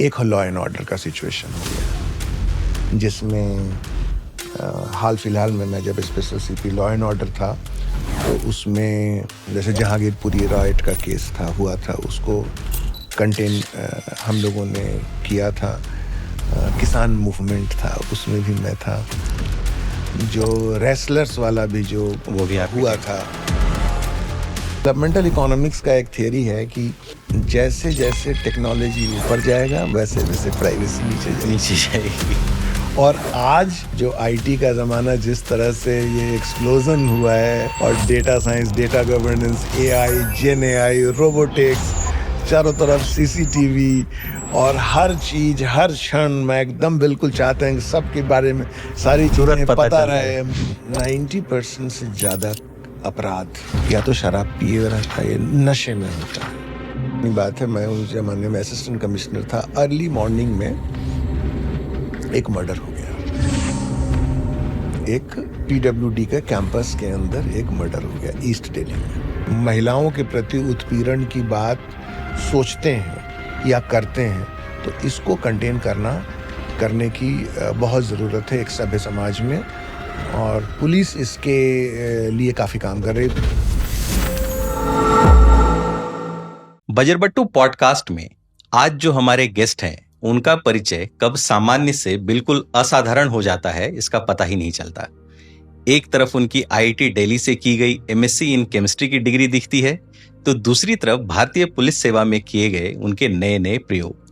एक law and order का situation हो गया, जिसमें हाल फिलहाल में मैं जब special CP law and order था तो उसमें जैसे जहांगीरपुरी राइट का केस हुआ था, उसको कंटेन हम लोगों ने किया था। किसान मूवमेंट था, उसमें भी मैं था। जो रेसलर्स वाला भी जो वो भी हुआ था। डेवलपमेंटल इकोनॉमिक्स का एक थियरी है कि जैसे जैसे टेक्नोलॉजी ऊपर जाएगा वैसे वैसे प्राइवेसी नीचे जाएगी। और आज जो आईटी का ज़माना जिस तरह से ये एक्सप्लोजन हुआ है, और data science, data governance, AI, gen AI, robotics, चारों तरफ सीसीटीवी, और हर चीज़ हर क्षण में एकदम बिल्कुल चाहते हैं कि सबके बारे में सारी चीज़ें पता रहे। 90% से ज़्यादा अपराध या तो शराब पिए रहता है या नशे में होता है। बात है, मैं उस जमाने में असिस्टेंट कमिश्नर था। अर्ली मॉर्निंग में एक मर्डर हो गया, एक पीडब्ल्यूडी के कैंपस के अंदर एक मर्डर हो गया ईस्ट दिल्ली में। महिलाओं के प्रति उत्पीड़न की बात सोचते हैं या करते हैं तो इसको कंटेन करने की बहुत ज़रूरत है एक सभ्य समाज में, और पुलिस इसके लिए काफ़ी काम कर रही है। बजरबट्टू पॉडकास्ट में आज जो हमारे गेस्ट हैं उनका परिचय कब सामान्य से बिल्कुल असाधारण हो जाता है इसका पता ही नहीं चलता। एक तरफ उनकी आईआईटी दिल्ली से की गई एमएससी इन केमिस्ट्री की डिग्री दिखती है, तो दूसरी तरफ भारतीय पुलिस सेवा में किए गए उनके नए नए प्रयोग।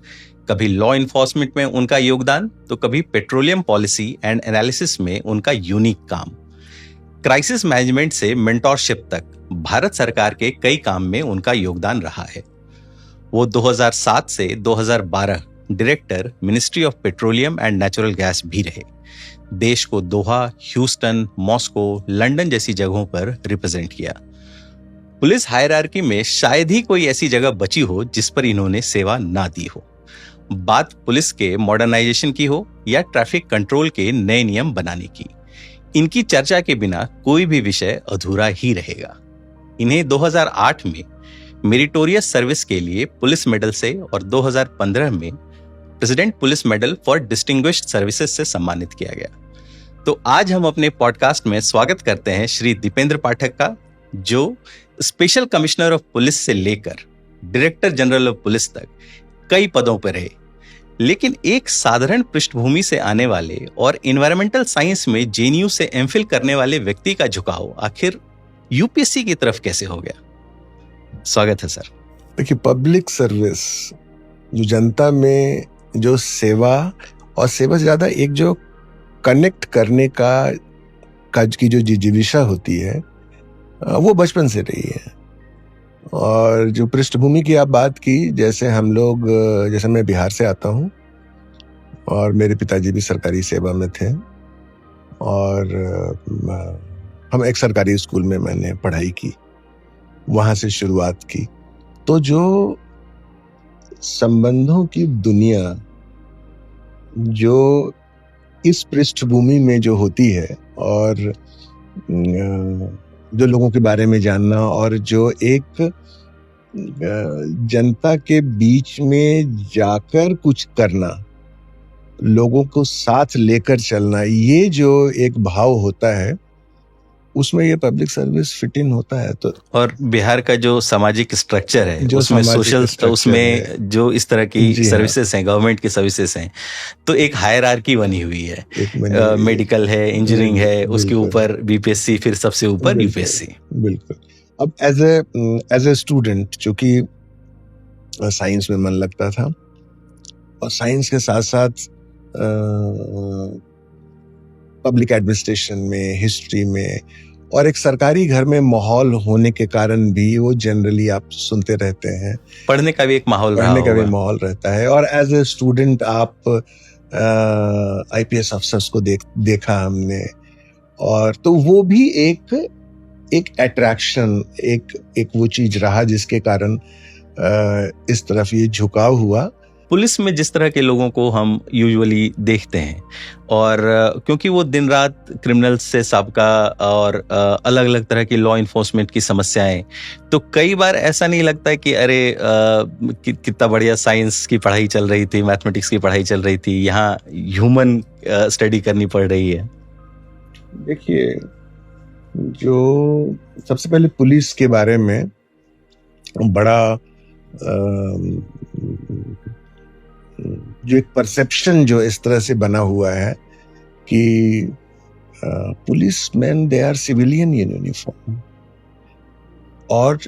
कभी लॉ इन्फोर्समेंट में उनका योगदान, तो कभी पेट्रोलियम पॉलिसी एंड एनालिसिस में उनका यूनिक काम। क्राइसिस मैनेजमेंट से मेंटोरशिप तक भारत सरकार के कई काम में उनका योगदान रहा है। वो 2007 से 2012 director ministry of petroleum and natural gas भी रहे। देश को दोहा, ह्यूस्टन, मॉस्को, लंदन जैसी जगहों पर रिप्रेजेंट किया। पुलिस हायरार्की में शायद ही कोई ऐसी जगह बची हो जिस पर इन्होंने सेवा ना दी हो। बात पुलिस के मॉडर्नाइजेशन की हो या ट्रैफिक कंट्रोल के नए नियम बनाने की, इनकी चर्चा के बिना कोई भी विषय अधूरा ही रहेगा। इन्हें 2008 में मेरिटोरियस सर्विस के लिए पुलिस मेडल से और 2015 में president police medal for distinguished services से सम्मानित किया गया। तो आज हम अपने पॉडकास्ट में स्वागत करते हैं श्री दीपेंद्र पाठक का, जो स्पेशल कमिश्नर ऑफ पुलिस से लेकर डायरेक्टर जनरल ऑफ पुलिस तक कई पदों पर रहे, लेकिन एक साधारण पृष्ठभूमि से आने वाले और एनवायरमेंटल साइंस में जेएनयू से एमफिल करने वाले व्यक्ति का झुकाव आखिर यूपीएससी की तरफ कैसे हो गया। स्वागत है सर। देखिए, पब्लिक सर्विस, जो जनता में जो सेवा, और सेवा से ज्यादा एक जो कनेक्ट करने का की जो जिजीविषा होती है, वो बचपन से रही है। और जो पृष्ठभूमि की आप बात की, जैसे मैं बिहार से आता हूँ और मेरे पिताजी भी सरकारी सेवा में थे, और हम एक सरकारी स्कूल में मैंने पढ़ाई की, वहां से शुरुआत की। तो जो संबंधों की दुनिया जो इस पृष्ठभूमि में जो होती है, और जो लोगों के बारे में जानना, और जो एक जनता के बीच में जाकर कुछ करना, लोगों को साथ लेकर चलना, ये जो एक भाव होता है, उसमें ये पब्लिक सर्विस फिट इन होता है। तो और बिहार का जो सामाजिक स्ट्रक्चर है, उसमें सोशल, उसमें जो इस तरह की सर्विसेज हैं, गवर्नमेंट की सर्विसेज हैं, तो एक हायरार्की बनी हुई है। मेडिकल है, इंजीनियरिंग है, उसके ऊपर बीपीएससी, फिर सबसे ऊपर यूपीएससी। बिल्कुल। अब एज ए स्टूडेंट, चूंकि साइंस में मन लगता था, और साइंस के साथ साथ पब्लिक एडमिनिस्ट्रेशन में, हिस्ट्री में, और एक सरकारी घर में माहौल होने के कारण भी वो जनरली आप सुनते रहते हैं, पढ़ने का भी एक माहौल रहता है। और एज ए स्टूडेंट आप आईपीएस अफसर्स को देखा हमने, और तो वो भी एक अट्रैक्शन, एक वो चीज रहा जिसके कारण इस तरफ ये झुकाव हुआ। पुलिस में जिस तरह के लोगों को हम यूजुअली देखते हैं, और क्योंकि वो दिन रात क्रिमिनल्स से सबका और अलग अलग तरह की लॉ इन्फोर्समेंट की समस्याएं, तो कई बार ऐसा नहीं लगता है कि अरे कितना बढ़िया साइंस की पढ़ाई चल रही थी, मैथमेटिक्स की पढ़ाई चल रही थी, यहाँ ह्यूमन स्टडी करनी पड़ रही है। देखिए, जो सबसे पहले पुलिस के बारे में बड़ा जो एक परसेप्शन जो इस तरह से बना हुआ है कि police man they are civilian in uniform, और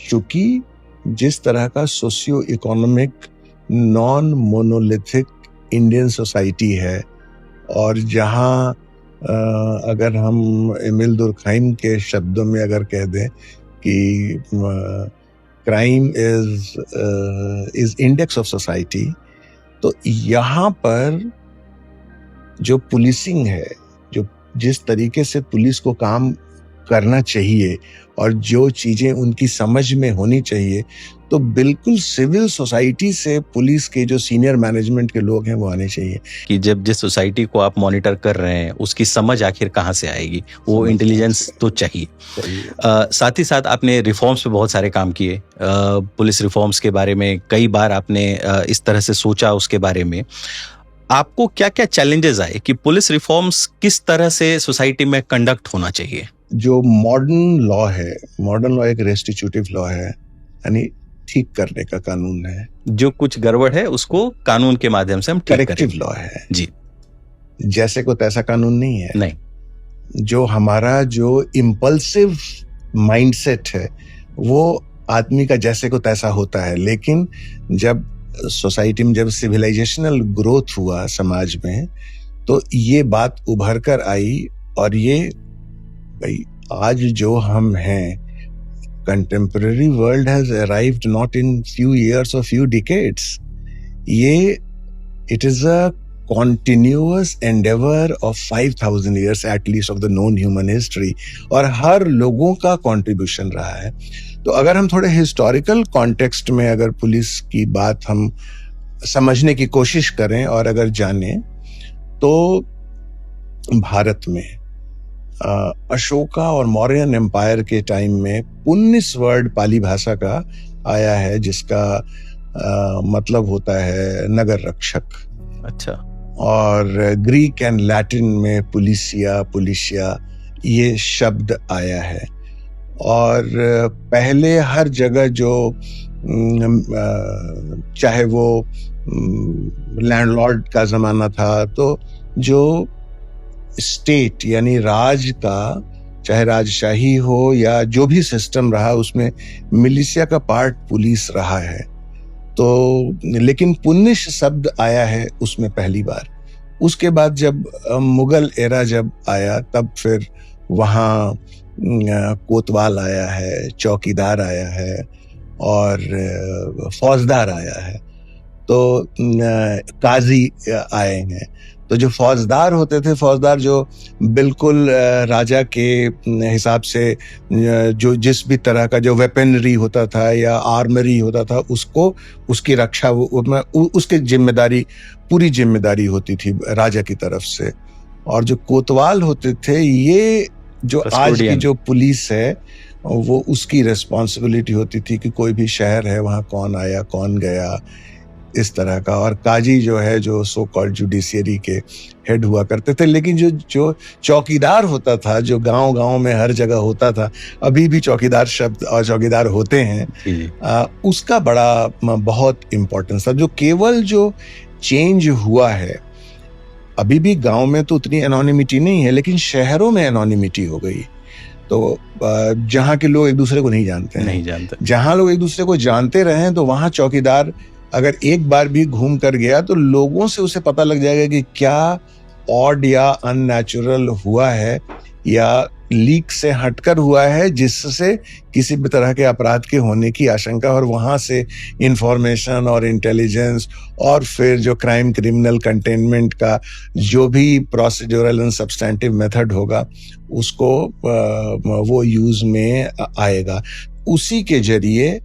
चूंकि जिस तरह का socio economic non monolithic Indian society है, और जहां अगर हम एमिल दुर्कहाइम के शब्दों में अगर कह दें कि crime is index of society, तो यहाँ पर जो पुलिसिंग है, जो जिस तरीके से पुलिस को काम करना चाहिए और जो चीजें उनकी समझ में होनी चाहिए, तो बिल्कुल सिविल सोसाइटी से पुलिस के जो सीनियर मैनेजमेंट के लोग हैं वो आने चाहिए। कि जब जिस सोसाइटी को आप मॉनिटर कर रहे हैं उसकी समझ आखिर कहाँ से आएगी, वो इंटेलिजेंस तो चाहिए। साथ ही साथ आपने रिफॉर्म्स पे बहुत सारे काम किए, पुलिस रिफॉर्म्स के बारे में कई बार आपने इस तरह से सोचा, उसके बारे में आपको क्या क्या चैलेंजेस आए कि पुलिस रिफॉर्म्स किस तरह से सोसाइटी में कंडक्ट होना चाहिए? जो मॉडर्न लॉ है, मॉडर्न लॉ एक रेस्टिट्यूटिव लॉ है, यानी ठीक करने का कानून है। जो कुछ गड़बड़ है उसको कानून के माध्यम से हम ठीक करें। करेक्टिव लॉ है जी, जैसे को तैसा कानून नहीं है। नहीं, जो हमारा जो इम्पल्सिव माइंडसेट है वो आदमी का जैसे को तैसा होता है, लेकिन जब सोसाइटी में जब सिविलाइजेशनल ग्रोथ हुआ समाज में, तो ये बात उभर कर आई, और ये भाई आज जो हम हैं, contemporary world has arrived not in few years और फ्यू डिकेड्स। ये it is a continuous endeavor of 5,000 years at least of the known human history, और हर लोगों का कंट्रीब्यूशन रहा है। तो अगर हम थोड़े हिस्टोरिकल कॉन्टेक्स्ट में अगर पुलिस की बात हम समझने की कोशिश करें और अगर जानें, तो भारत में अशोका और मौर्यन एम्पायर के टाइम में 19 वर्ड पाली भाषा का आया है, जिसका मतलब होता है नगर रक्षक। अच्छा। और ग्रीक एंड लैटिन में पुलिसिया ये शब्द आया है। और पहले हर जगह जो चाहे वो लैंडलॉर्ड का जमाना था, तो जो स्टेट यानी राज का, चाहे राजशाही हो या जो भी सिस्टम रहा, उसमें मिलिशिया का पार्ट पुलिस रहा है। तो लेकिन पुनिश शब्द आया है उसमें पहली बार। उसके बाद जब मुगल एरा जब आया, तब फिर वहाँ कोतवाल आया है, चौकीदार आया है और फौजदार आया है, तो काजी आए हैं। तो जो फौजदार होते थे, फौजदार जो बिल्कुल राजा के हिसाब से जो जिस भी तरह का जो वेपनरी होता था या आर्मरी होता था, उसको उसकी रक्षा उसकी जिम्मेदारी, पूरी जिम्मेदारी होती थी राजा की तरफ से। और जो कोतवाल होते थे, ये जो आज की जो पुलिस है, वो उसकी रिस्पॉन्सिबिलिटी होती थी कि कोई भी शहर है वहाँ कौन आया कौन गया, इस तरह का। और काजी जो है, जो सो कॉल्ड जुडिशियरी के हेड हुआ करते थे। लेकिन जो चौकीदार होता था, जो गांव में हर जगह होता था, अभी भी चौकीदार शब्द और चौकीदार होते हैं, उसका बड़ा बहुत इम्पोर्टेंस था। जो केवल जो चेंज हुआ है, अभी भी गांव में तो उतनी एनोनिमिटी नहीं है, लेकिन शहरों में एनोनिमिटी हो गई। तो जहाँ के लोग एक दूसरे को नहीं जानते। जहाँ लोग एक दूसरे को जानते रहे, तो वहाँ चौकीदार अगर एक बार भी घूम कर गया, तो लोगों से उसे पता लग जाएगा कि क्या ऑड या अननेचुरल हुआ है या लीक से हटकर हुआ है, जिससे किसी भी तरह के अपराध के होने की आशंका। और वहां से इंफॉर्मेशन और इंटेलिजेंस और फिर जो क्राइम क्रिमिनल कंटेनमेंट का जो भी प्रोसीड्यूरल एंड सब्सटेंटिव मेथड होगा, उसको वो यूज में आएगा। उसी के जरिए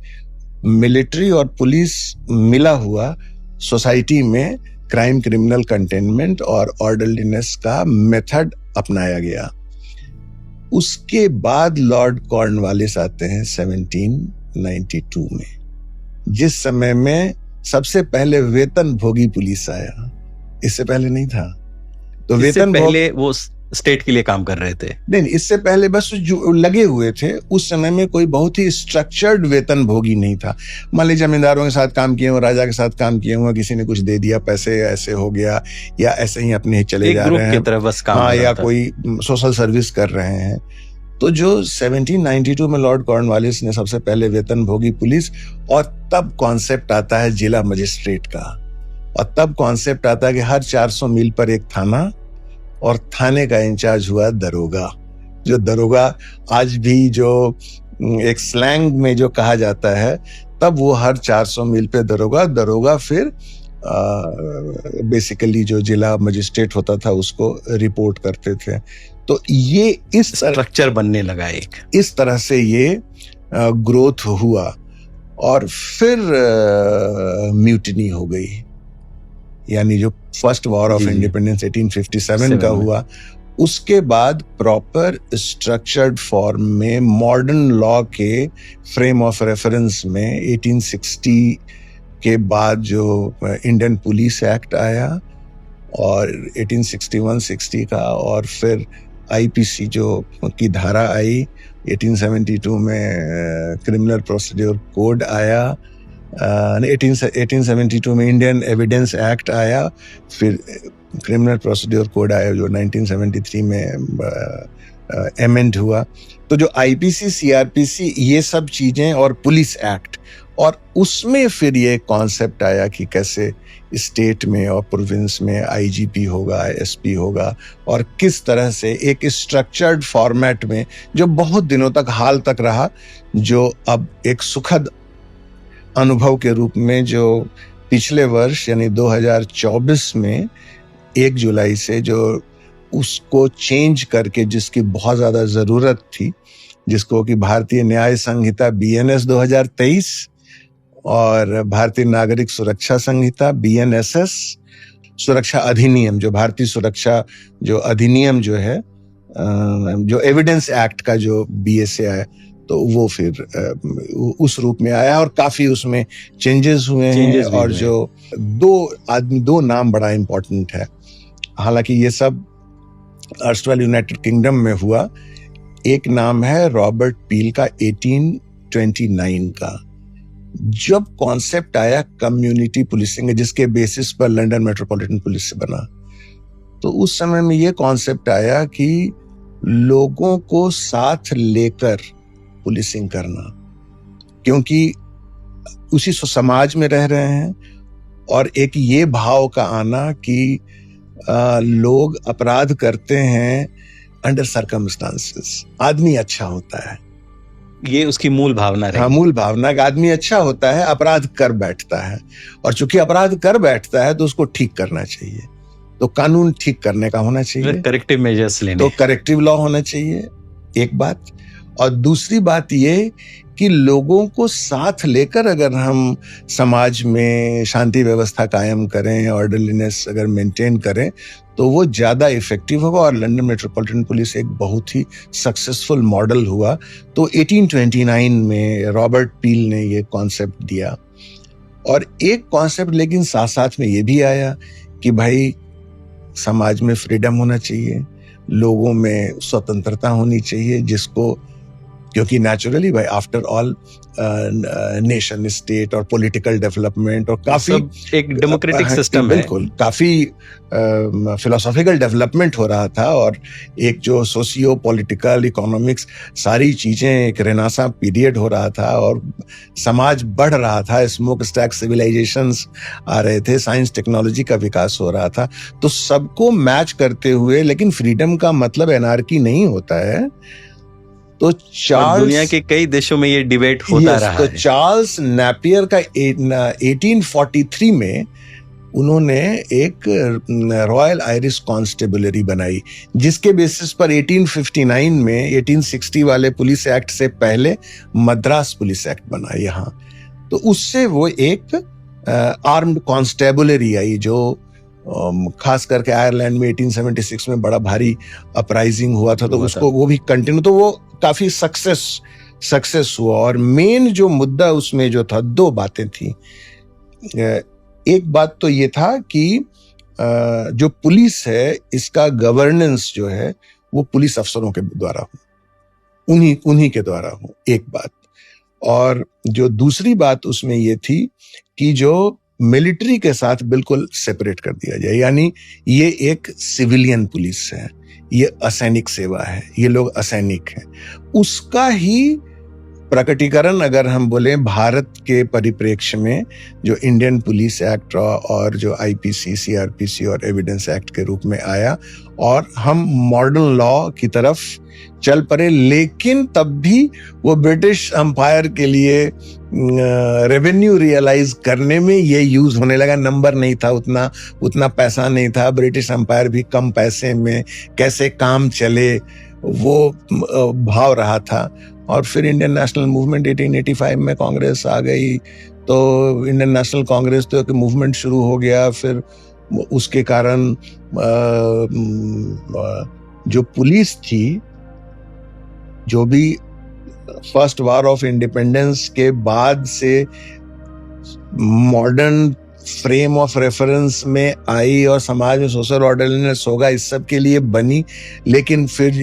मिलिट्री और पुलिस मिला हुआ सोसाइटी में क्राइम क्रिमिनल कंटेनमेंट और ऑर्डरलीनेस का मेथड अपनाया गया। उसके बाद लॉर्ड कॉर्नवालिस आते हैं 1792 में, जिस समय में सबसे पहले वेतन भोगी पुलिस आया। इससे पहले नहीं था। तो वेतन पहले वो स्टेट के लिए काम कर रहे थे? नहीं, इससे पहले बस जो लगे हुए थे। उस समय में कोई बहुत ही स्ट्रक्चर्ड वेतन भोगी नहीं था। मान लीजिए जमींदारों के साथ काम किए हुए, राजा के साथ काम किए हुए, किसी ने कुछ दे दिया, पैसे ऐसे हो गया, या ऐसे ही अपने ही चले जा रहे हैं, एक तरफ बस काम, हाँ, या कोई सोशल सर्विस कर रहे हैं। तो जो 1792 में लॉर्ड कॉर्नवालिस ने सबसे पहले वेतन भोगी पुलिस, और तब कॉन्सेप्ट आता है जिला मजिस्ट्रेट का, और तब कॉन्सेप्ट आता है कि हर 400 मील पर एक थाना, और थाने का इंचार्ज हुआ दरोगा। जो दरोगा आज भी जो एक स्लैंग में जो कहा जाता है, तब वो हर 400 मील पे दरोगा फिर बेसिकली जो जिला मजिस्ट्रेट होता था उसको रिपोर्ट करते थे। तो ये इस स्ट्रक्चर बनने लगा एक, इस तरह से ये ग्रोथ हुआ। और फिर म्यूटिनी हो गई, यानी जो फर्स्ट वॉर ऑफ इंडिपेंडेंस 1857 का हुआ। उसके बाद प्रॉपर स्ट्रक्चर्ड फॉर्म में मॉडर्न लॉ के फ्रेम ऑफ रेफरेंस में 1860 के बाद जो इंडियन पुलिस एक्ट आया, और 1861-60 का, और फिर आईपीसी जो की धारा आई, 1872 में क्रिमिनल प्रोसीड्यूर कोड आया, 1872 में इंडियन एविडेंस एक्ट आया, फिर क्रिमिनल प्रोसीड्यूर कोड आया जो 1973 में एमेंड हुआ। तो जो आईपीसी, सीआरपीसी, ये सब चीजें, और पुलिस एक्ट, और उसमें फिर ये कॉन्सेप्ट आया कि कैसे स्टेट में और प्रोविंस में आईजीपी होगा, एसपी होगा, और किस तरह से एक स्ट्रक्चर्ड फॉर्मेट में, जो बहुत दिनों तक हाल तक रहा, जो अब एक सुखद अनुभव के रूप में, जो पिछले वर्ष यानी 2024 में 1 जुलाई से जो उसको चेंज करके, जिसकी बहुत ज्यादा जरूरत थी, जिसको कि भारतीय न्याय संहिता बीएनएस 2023 और भारतीय नागरिक सुरक्षा संहिता बीएनएसएस, सुरक्षा अधिनियम, जो भारतीय सुरक्षा जो अधिनियम जो है, जो एविडेंस एक्ट का जो बीएसए है, तो वो फिर उस रूप में आया, और काफी उसमें चेंजेस हुए हैं। और जो दो नाम बड़ा इंपॉर्टेंट है, हालांकि ये सब अर्स्टवाइल यूनाइटेड किंगडम में हुआ। एक नाम है रॉबर्ट पील का 1829 का, जब कॉन्सेप्ट आया कम्युनिटी पुलिसिंग, जिसके बेसिस पर लंदन मेट्रोपॉलिटन पुलिस से बना। तो उस समय में ये कॉन्सेप्ट आया कि लोगों को साथ लेकर पुलिसिंग करना, क्योंकि उसी समाज में रह रहे हैं, और एक ये भाव का आना कि लोग अपराध करते हैं अंडर सर्कमस्टांसेस, आदमी अच्छा होता है, ये उसकी मूल भावना रही। हाँ, मूल भावना कि आदमी अच्छा होता है, अपराध कर बैठता है, और चूंकि अपराध कर बैठता है तो उसको ठीक करना चाहिए, तो कानून ठीक करने का होना चाहिए, करेक्टिव मेजर्स लेने, तो करेक्टिव लॉ होना चाहिए, एक बात। और दूसरी बात ये कि लोगों को साथ लेकर अगर हम समाज में शांति व्यवस्था कायम करें, ऑर्डरलीनेस अगर मेंटेन करें, तो वो ज्यादा इफेक्टिव होगा। और लंदन मेट्रोपॉलिटन पुलिस एक बहुत ही सक्सेसफुल मॉडल हुआ। तो 1829 में रॉबर्ट पील ने ये कॉन्सेप्ट दिया, और एक कॉन्सेप्ट लेकिन साथ साथ में ये भी आया कि भाई समाज में फ्रीडम होना चाहिए, लोगों में स्वतंत्रता होनी चाहिए, जिसको, क्योंकि नेचुरली भाई आफ्टर ऑल नेशन स्टेट और पॉलिटिकल डेवलपमेंट और काफी एक डेमोक्रेटिक सिस्टम है, बिल्कुल काफी फिलोसॉफिकल डेवलपमेंट हो रहा था, और एक जो सोशियो पॉलिटिकल इकोनॉमिक्स सारी चीजें एक रेनेसां पीरियड हो रहा था, और समाज बढ़ रहा था, स्मोक स्टैक सिविलाइजेशंस आ रहे थे, साइंस टेक्नोलॉजी का विकास हो रहा था। तो सबको मैच करते हुए, लेकिन फ्रीडम का मतलब एनार्की नहीं होता है। तो चार्ल्स, दुनिया के कई देशों में ये डिबेट होता रहा है। तो चार्ल्स नेपियर का 1843 में उन्होंने एक रॉयल आयरिश कॉन्स्टेबलरी बनाई, जिसके बेसिस पर 1859 में 1860 वाले पुलिस एक्ट से पहले मद्रास पुलिस एक्ट बना यहाँ। तो उससे वो एक आर्म्ड कॉन्स्टेबलरी आई, जो खास करके आयरलैंड में 1876 में बड़ा भारी अपराइजिंग हुआ था, तो उसको वो भी कंटिन्यू, तो वो काफी सक्सेस हुआ। और मेन जो मुद्दा उसमें जो था, दो बातें थी। एक बात तो ये था कि जो पुलिस है इसका गवर्नेंस जो है वो पुलिस अफसरों के द्वारा हो, उन्हीं के द्वारा हो, एक बात। और जो दूसरी बात उसमें ये थी कि जो मिलिट्री के साथ बिल्कुल सेपरेट कर दिया जाए, यानी ये एक सिविलियन पुलिस है, ये असैनिक सेवा है, ये लोग असैनिक हैं। उसका ही प्रकटीकरण अगर हम बोले भारत के परिप्रेक्ष्य में, जो इंडियन पुलिस एक्ट और जो आईपीसी, सीआरपीसी और एविडेंस एक्ट के रूप में आया, और हम मॉडर्न लॉ की तरफ चल पड़े। लेकिन तब भी वो ब्रिटिश एम्पायर के लिए रेवेन्यू रियलाइज करने में ये यूज होने लगा। नंबर नहीं था, उतना पैसा नहीं था, ब्रिटिश एम्पायर भी कम पैसे में कैसे काम चले वो भाव रहा था। और फिर इंडियन नेशनल मूवमेंट 1885 में कांग्रेस आ गई, तो इंडियन नेशनल कांग्रेस तो एक मूवमेंट शुरू हो गया। फिर उसके कारण जो पुलिस थी, जो भी फर्स्ट वार ऑफ इंडिपेंडेंस के बाद से मॉडर्न फ्रेम ऑफ रेफरेंस में आई और समाज में सोशल ऑर्डरनेस होगा, इस सब के लिए बनी। लेकिन फिर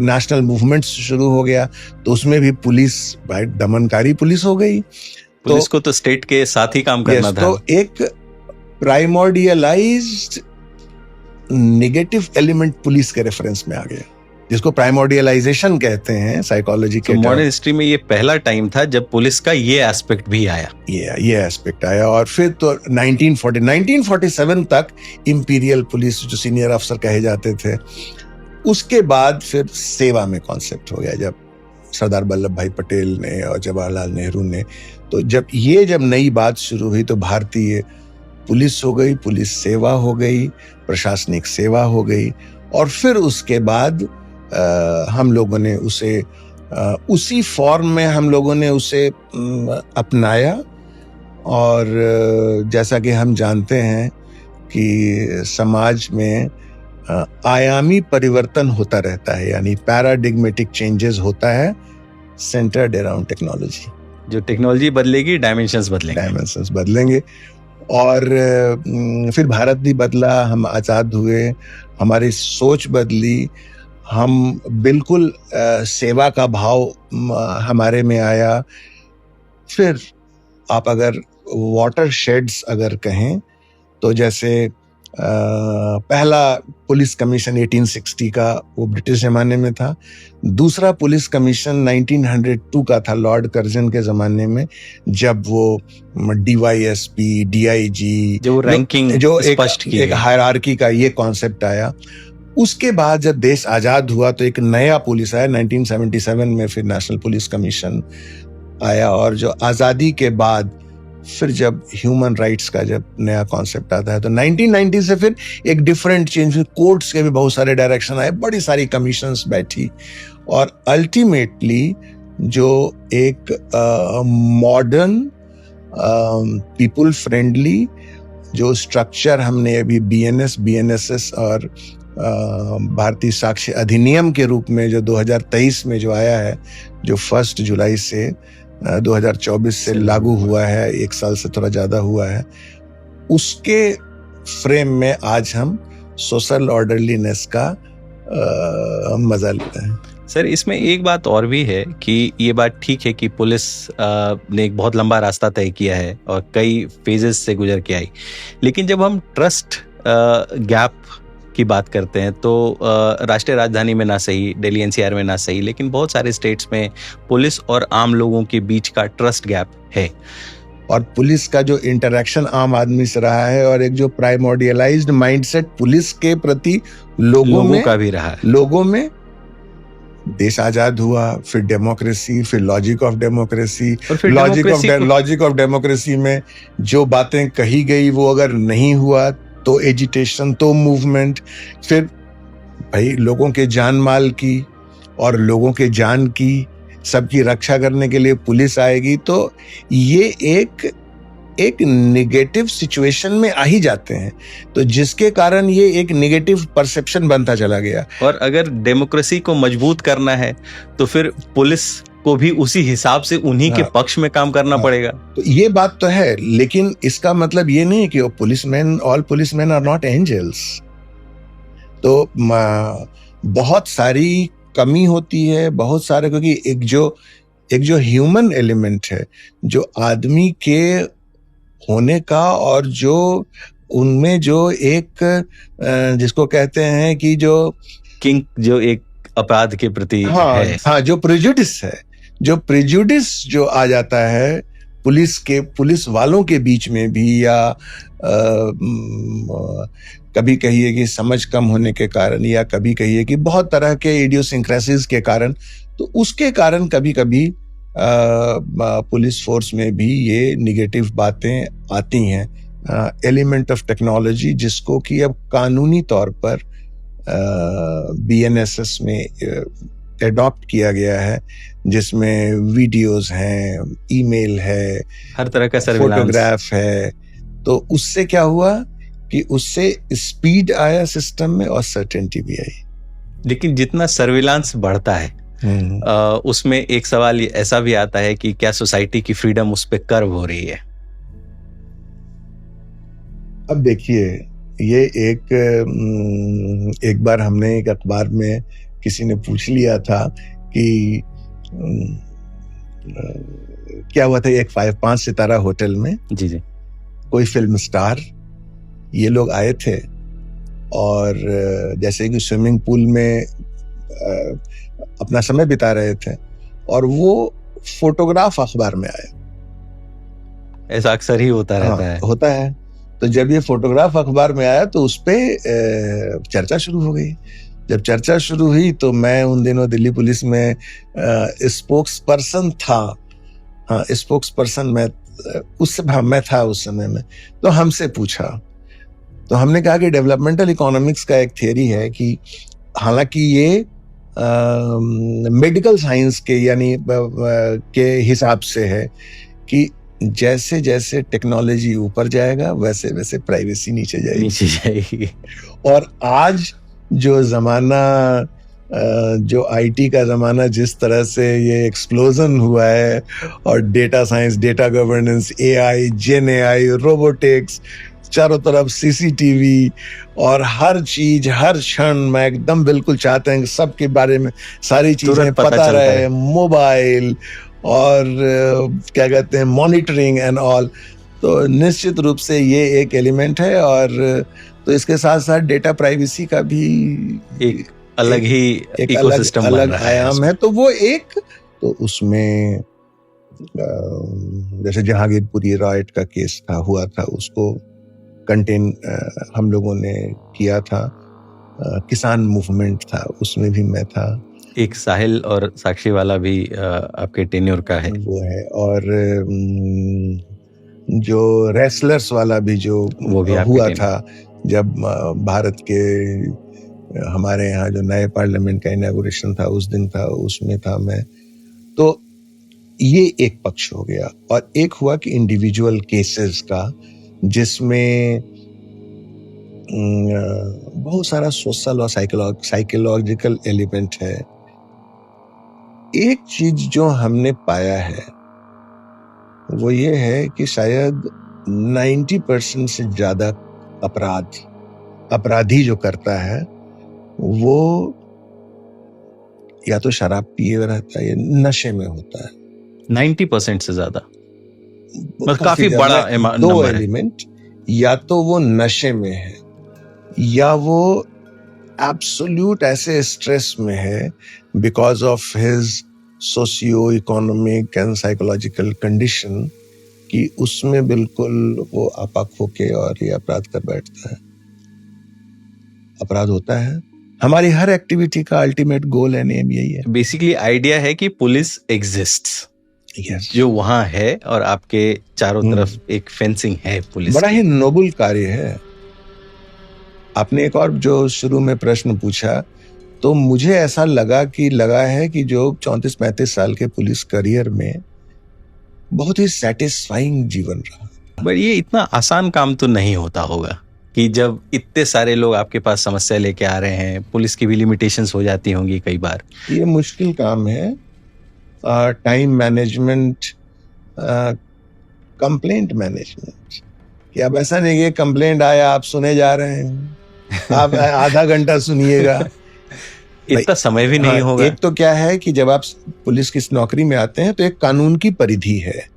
नेशनल मूवमेंट शुरू हो गया, तो उसमें भी पुलिस भाई दमनकारी पुलिस हो गई। पुलिस को तो स्टेट के साथ ही काम करना था। तो एक प्राइमोर्डियलाइज्ड नेगेटिव एलिमेंट पुलिस के रेफरेंस में आ गया, जिसको प्राइमोर्डियलाइजेशन कहते हैं साइकोलॉजी के। मॉडर्न हिस्ट्री में ये पहला टाइम था जब पुलिस का ये एस्पेक्ट भी आया। ये एस्पेक्ट आया। और फिर तो 1947 तक इंपीरियल पुलिस, जो सीनियर अफसर कहे जाते थे, उसके बाद फिर सेवा में कॉन्सेप्ट हो गया, जब सरदार वल्लभ भाई पटेल ने और जवाहरलाल नेहरू ने। तो जब नई बात शुरू हुई, तो भारतीय पुलिस हो गई, पुलिस सेवा हो गई, प्रशासनिक सेवा हो गई। और फिर उसके बाद हम लोगों ने उसे उसी फॉर्म में हम लोगों ने उसे अपनाया। और जैसा कि हम जानते हैं कि समाज में आयामी परिवर्तन होता रहता है, यानी पैराडिग्मेटिक चेंजेस होता है, सेंटर्ड अराउंड टेक्नोलॉजी। जो टेक्नोलॉजी बदलेगी, डायमेंशंस बदलेंगे। और फिर भारत भी बदला, हम आजाद हुए, हमारी सोच बदली, हम बिल्कुल सेवा का भाव हमारे में आया। फिर आप अगर वाटर शेड्स अगर कहें, तो जैसे पहला पुलिस कमीशन 1860 का, वो ब्रिटिश जमाने में था। दूसरा पुलिस कमीशन 1902 का था, लॉर्ड कर्जन के जमाने में, जब वो डीवाईएसपी, डीआईजी, जो रैंकिंग, जो एक हायरार्की का ये कॉन्सेप्ट आया। उसके बाद जब देश आजाद हुआ, तो एक नया पुलिस आया 1977 में, फिर नेशनल पुलिस कमीशन आया। और जो आजादी के बाद फिर जब ह्यूमन राइट्स का जब नया कॉन्सेप्ट आता है, तो 1990 से फिर एक डिफरेंट चेंज, कोर्ट्स के भी बहुत सारे डायरेक्शन आए, बड़ी सारी कमीशंस बैठी। और अल्टीमेटली जो एक मॉडर्न पीपल फ्रेंडली जो स्ट्रक्चर हमने अभी बीएनएसएस और भारतीय साक्ष्य अधिनियम के रूप में जो 2023 में जो आया है, जो 1 जुलाई से 2024 से लागू हुआ है, 1 साल से थोड़ा ज्यादा हुआ है, उसके फ्रेम में आज हम सोशल ऑर्डरलीनेस का मजा लेते हैं। सर, इसमें एक बात और भी है कि ये बात ठीक है कि पुलिस ने एक बहुत लंबा रास्ता तय किया है और कई फेजेस से गुजर के आई, लेकिन जब हम ट्रस्ट गैप की बात करते हैं, तो राष्ट्रीय राजधानी में ना सही, दिल्ली एनसीआर में ना सही, लेकिन बहुत सारे स्टेट्स में पुलिस और आम लोगों के बीच का ट्रस्ट गैप है। और पुलिस का जो इंटरेक्शन आम आदमी से रहा है, और एक जो प्राइमोर्डियलाइज्ड माइंडसेट पुलिस के प्रति लोगों का भी रहा है। लोगों में देश आजाद हुआ, फिर डेमोक्रेसी, फिर logic of democracy, logic of democracy में जो बातें कही गई वो अगर नहीं हुआ तो एजिटेशन, तो मूवमेंट। फिर भाई लोगों के जान माल की और लोगों के जान की सबकी रक्षा करने के लिए पुलिस आएगी। तो ये एक निगेटिव सिचुएशन में आ ही जाते हैं, तो जिसके कारण ये एक निगेटिव परसेप्शन बनता चला गया। और अगर डेमोक्रेसी को मजबूत करना है तो फिर पुलिस को भी उसी हिसाब से उन्हीं के पक्ष में काम करना पड़ेगा। तो ये बात तो है, लेकिन इसका मतलब ये नहीं कि all policeman are not angels. तो बहुत सारी कमी होती है, बहुत सारे, क्योंकि एक जो ह्यूमन एलिमेंट है, जो आदमी के होने का, और जो उनमें जो एक जिसको कहते हैं कि जो किंग, जो एक अपराध के प्रति है, जो प्रेजुडिस जो आ जाता है पुलिस वालों के बीच में भी, या कभी कहिए कि समझ कम होने के कारण, या कभी कहिए कि बहुत तरह के इडियोसिंक्रेसीज के कारण, तो उसके कारण कभी कभी पुलिस फोर्स में भी ये निगेटिव बातें आती हैं। एलिमेंट ऑफ टेक्नोलॉजी, जिसको कि अब कानूनी तौर पर BNSS में एडॉप्ट किया गया है, जिसमें वीडियोस हैं, ईमेल है, हर तरह का सर्विलांस, फोटोग्राफ है। तो उससे क्या हुआ कि उससे स्पीड आया सिस्टम में और सर्टेनिटी भी आई। लेकिन जितना सर्विलांस बढ़ता है उसमें एक सवाल ऐसा भी आता है कि क्या सोसाइटी की फ्रीडम उस पर कर्व हो रही है? अब देखिए, ये एक बार हमने एक अखबार में किसी ने पूछ लिया था कि क्या हुआ था, एक 5 सितारा होटल में जी कोई फिल्म स्टार, ये लोग आए थे, और जैसे कि स्विमिंग पूल में अपना समय बिता रहे थे, और वो फोटोग्राफ अखबार में आया। ऐसा अक्सर ही होता रहता है। होता है। तो जब ये फोटोग्राफ अखबार में आया तो उस पे चर्चा शुरू हो गई। जब चर्चा शुरू हुई तो मैं उन दिनों दिल्ली पुलिस में स्पोक्स पर्सन था। स्पोक्स पर्सन मैं था उस समय में। तो हमसे पूछा, तो हमने कहा कि डेवलपमेंटल इकोनॉमिक्स का एक थियरी है कि हालांकि ये मेडिकल साइंस के यानी के हिसाब से है कि जैसे जैसे टेक्नोलॉजी ऊपर जाएगा वैसे वैसे प्राइवेसी नीचे जाएगी। और आज जो जमाना, जो आईटी का जमाना जिस तरह से ये एक्सप्लोजन हुआ है, और data science, data governance, AI, gen AI, robotics, चारों तरफ सीसीटीवी, और हर चीज हर क्षण मैं एकदम बिल्कुल चाहते हैं कि सबके बारे में सारी चीजें पता रहे, मोबाइल और क्या कहते हैं मॉनिटरिंग एंड ऑल। तो निश्चित रूप से ये एक एलिमेंट है, और तो इसके साथ साथ डेटा प्राइवेसी का भी एक अलग ही इकोसिस्टम अलग आयाम है। तो वो तो उसमें जैसे जहांगीरपुरी राइट का केस हुआ था, उसको कंटेन हम लोगों ने किया था। किसान मूवमेंट था, उसमें भी मैं था। एक साहिल और साक्षी वाला भी आपके टेन्योर का है, वो है। और जो रेसलर्स वाला भी जो वो भी हुआ था, जब भारत के हमारे यहाँ जो नए पार्लियामेंट का इनॉग्रेशन था, उस दिन था, उसमें था मैं। तो ये एक पक्ष हो गया। और एक हुआ कि इंडिविजुअल केसेस का, जिसमें बहुत सारा सोशल और साइकोलॉजिकल एलिमेंट है। एक चीज जो हमने पाया है वो ये है कि शायद 90% से ज्यादा अपराधी जो करता है वो या तो शराब पिए रहता है या नशे में होता है। 90% से ज्यादा, काफी बड़ा दो एलिमेंट, या तो वो नशे में है या वो एब्सोल्यूट ऐसे स्ट्रेस में है because of his socio economic and psychological condition, कि उसमें बिल्कुल वो आपाक होके और ये अपराध कर बैठता है। अपराध होता है। हमारी हर एक्टिविटी का अल्टीमेट गोल एंड एम यही है। बेसिकली आइडिया है कि पुलिस एग्जिस्ट्स, जो वहां है, और आपके चारों तरफ एक फेंसिंग है पुलिस। बड़ा ही नोबल कार्य है। आपने एक और जो शुरू में प्रश्न पूछा, तो मुझे ऐसा लगा है कि जो 34-35 साल के पुलिस करियर में बहुत ही सेटिस्फाइंग जीवन रहा। पर ये इतना आसान काम तो नहीं होता होगा कि जब इतने सारे लोग आपके पास समस्या लेके आ रहे हैं, पुलिस की भी लिमिटेशंस हो जाती होंगी कई बार। ये मुश्किल काम है, टाइम मैनेजमेंट, कंप्लेंट मैनेजमेंट। कि अब ऐसा नहीं कि कंप्लेंट आया आप सुने जा रहे हैं, आप आधा घंटा सुनिएगा, इतना समय भी नहीं होगा। एक तो क्या है कि जब आप पुलिस की नौकरी में आते हैं तो एक कानून की परिधि है,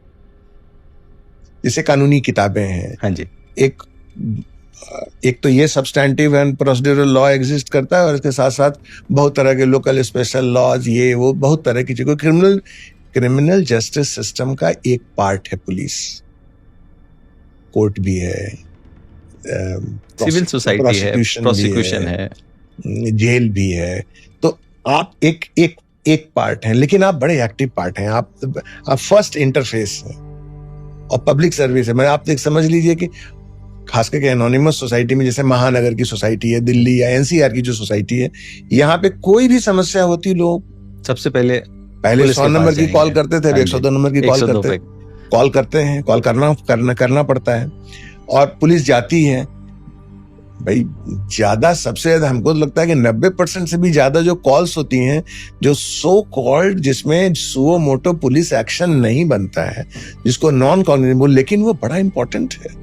जैसे कानूनी किताबें हैं। हाँ जी। एक तो ये substantive and procedural law exist करता है, और इसके साथ साथ बहुत तरह के लोकल स्पेशल लॉज, ये वो बहुत तरह की चीजें। क्रिमिनल जस्टिस सिस्टम का एक पार्ट है पुलिस, कोर्ट भी है, सिविल सोसाइटी है, प्रोसिक्यूशन है, जेल भी है। तो आप एक पार्ट हैं, लेकिन आप बड़े एक्टिव पार्ट हैं। आप फर्स्ट इंटरफेस हैं और पब्लिक सर्विस है। मैं आप समझ लीजिए कि खास करके एनोनिमस सोसाइटी में, जैसे महानगर की सोसाइटी है, दिल्ली या एनसीआर की जो सोसाइटी है, यहाँ पे कोई भी समस्या होती, लोग सबसे पहले 100 नंबर की कॉल करते थे, 102 नंबर की कॉल करते हैं, कॉल करना पड़ता है और पुलिस जाती है। भाई ज्यादा, सबसे ज्यादा हमको लगता है कि 90% से भी ज्यादा जो कॉल्स होती हैं, जो सो कॉल्ड, जिसमें सुओ मोटो पुलिस एक्शन नहीं बनता है, जिसको नॉन कॉग्निजेबल, लेकिन वो बड़ा इंपॉर्टेंट है।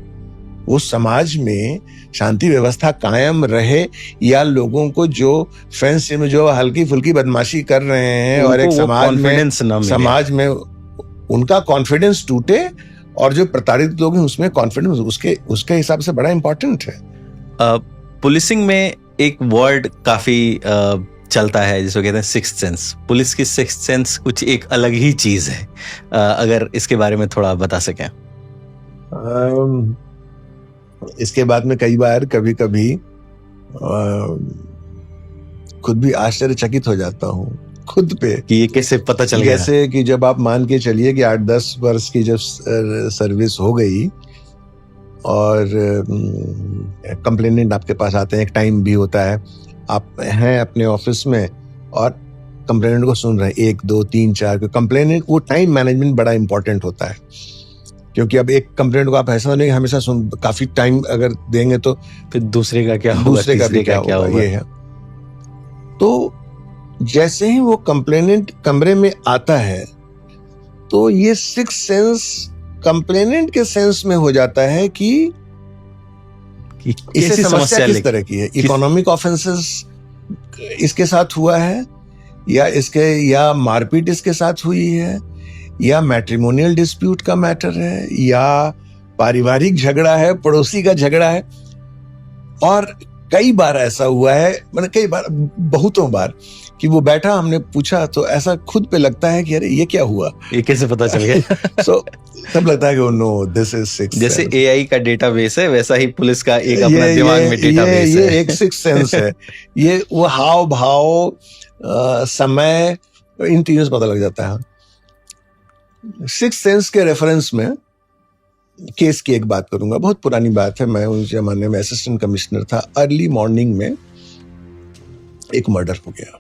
वो समाज में शांति व्यवस्था कायम रहे, या लोगों को जो फेंस में जो हल्की फुल्की बदमाशी कर रहे हैं और एक समाज में उनका कॉन्फिडेंस टूटे, और जो प्रताड़ित लोग हैं उसमें कॉन्फिडेंस उसके हिसाब से बड़ा इंपॉर्टेंट है। पुलिसिंग में एक वर्ड काफी चलता है जिसको कहते हैं सिक्स्थ सेंस। पुलिस की सिक्स्थ सेंस कुछ एक अलग ही चीज है, अगर इसके बारे में थोड़ा बता सकें। इसके बाद में कई बार कभी खुद भी आश्चर्यचकित हो जाता हूँ खुद पे कि ये कैसे पता चल गया। जैसे कि जब आप मान के चलिए कि 8-10 वर्ष की जब सर्विस हो गई और कंप्लेनेंट आपके पास आते हैं, एक टाइम भी होता है, आप हैं अपने ऑफिस में और कंप्लेनेंट को सुन रहे हैं, 1, 2, 3, 4 कंप्लेनेंट। वो टाइम मैनेजमेंट बड़ा इंपॉर्टेंट होता है, क्योंकि अब एक कंप्लेंट को आप ऐसा नहीं हमेशा काफी टाइम अगर देंगे तो फिर दूसरे का क्या होगा, दूसरे का भी क्या होगा, ये है। तो जैसे ही वो कंप्लेनेंट कमरे में आता है तो ये सिक्स सेंस कंप्लेनेंट के सेंस में हो जाता है कि इसे समस्या किस तरह की है। इकोनॉमिक ऑफेंसेस इसके साथ हुआ है, या मारपीट इसके साथ हुई है, या मैट्रिमोनियल डिस्प्यूट का मैटर है, या पारिवारिक झगड़ा है, पड़ोसी का झगड़ा है। और कई बार ऐसा हुआ है, मतलब कई बार, बहुतों बार, कि वो बैठा, हमने पूछा तो ऐसा खुद पे लगता है कि अरे ये क्या हुआ, ये कैसे पता चल गया। सो तब लगता है कि नो, दिस इज सिक्स्थ। जैसे एआई का डेटाबेस है, वैसा ही पुलिस का एक अपना दिमाग में डेटाबेस है। ये एक सिक्स्थ सेंस है। ये वो हाव भाव, समय, इन चीजों से पता लग जाता है। सिक्स्थ सेंस के रेफरेंस में केस की एक बात करूंगा, बहुत पुरानी बात है। मैं उस जमाने में असिस्टेंट कमिश्नर था। अर्ली मॉर्निंग में एक मर्डर हो गया,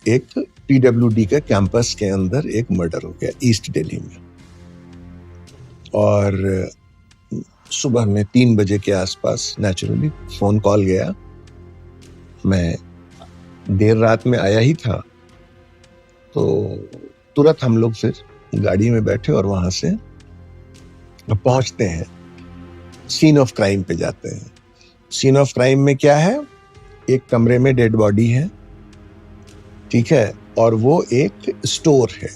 एक पीडब्ल्यूडी के कैंपस के अंदर एक मर्डर हो गया ईस्ट दिल्ली में। और सुबह में 3 बजे के आसपास नेचुरली फोन कॉल गया। मैं देर रात में आया ही था, तो तुरंत हम लोग फिर गाड़ी में बैठे और वहां से पहुंचते हैं, सीन ऑफ क्राइम पे जाते हैं। सीन ऑफ क्राइम में क्या है, एक कमरे में डेड बॉडी है, ठीक है, और वो एक स्टोर है,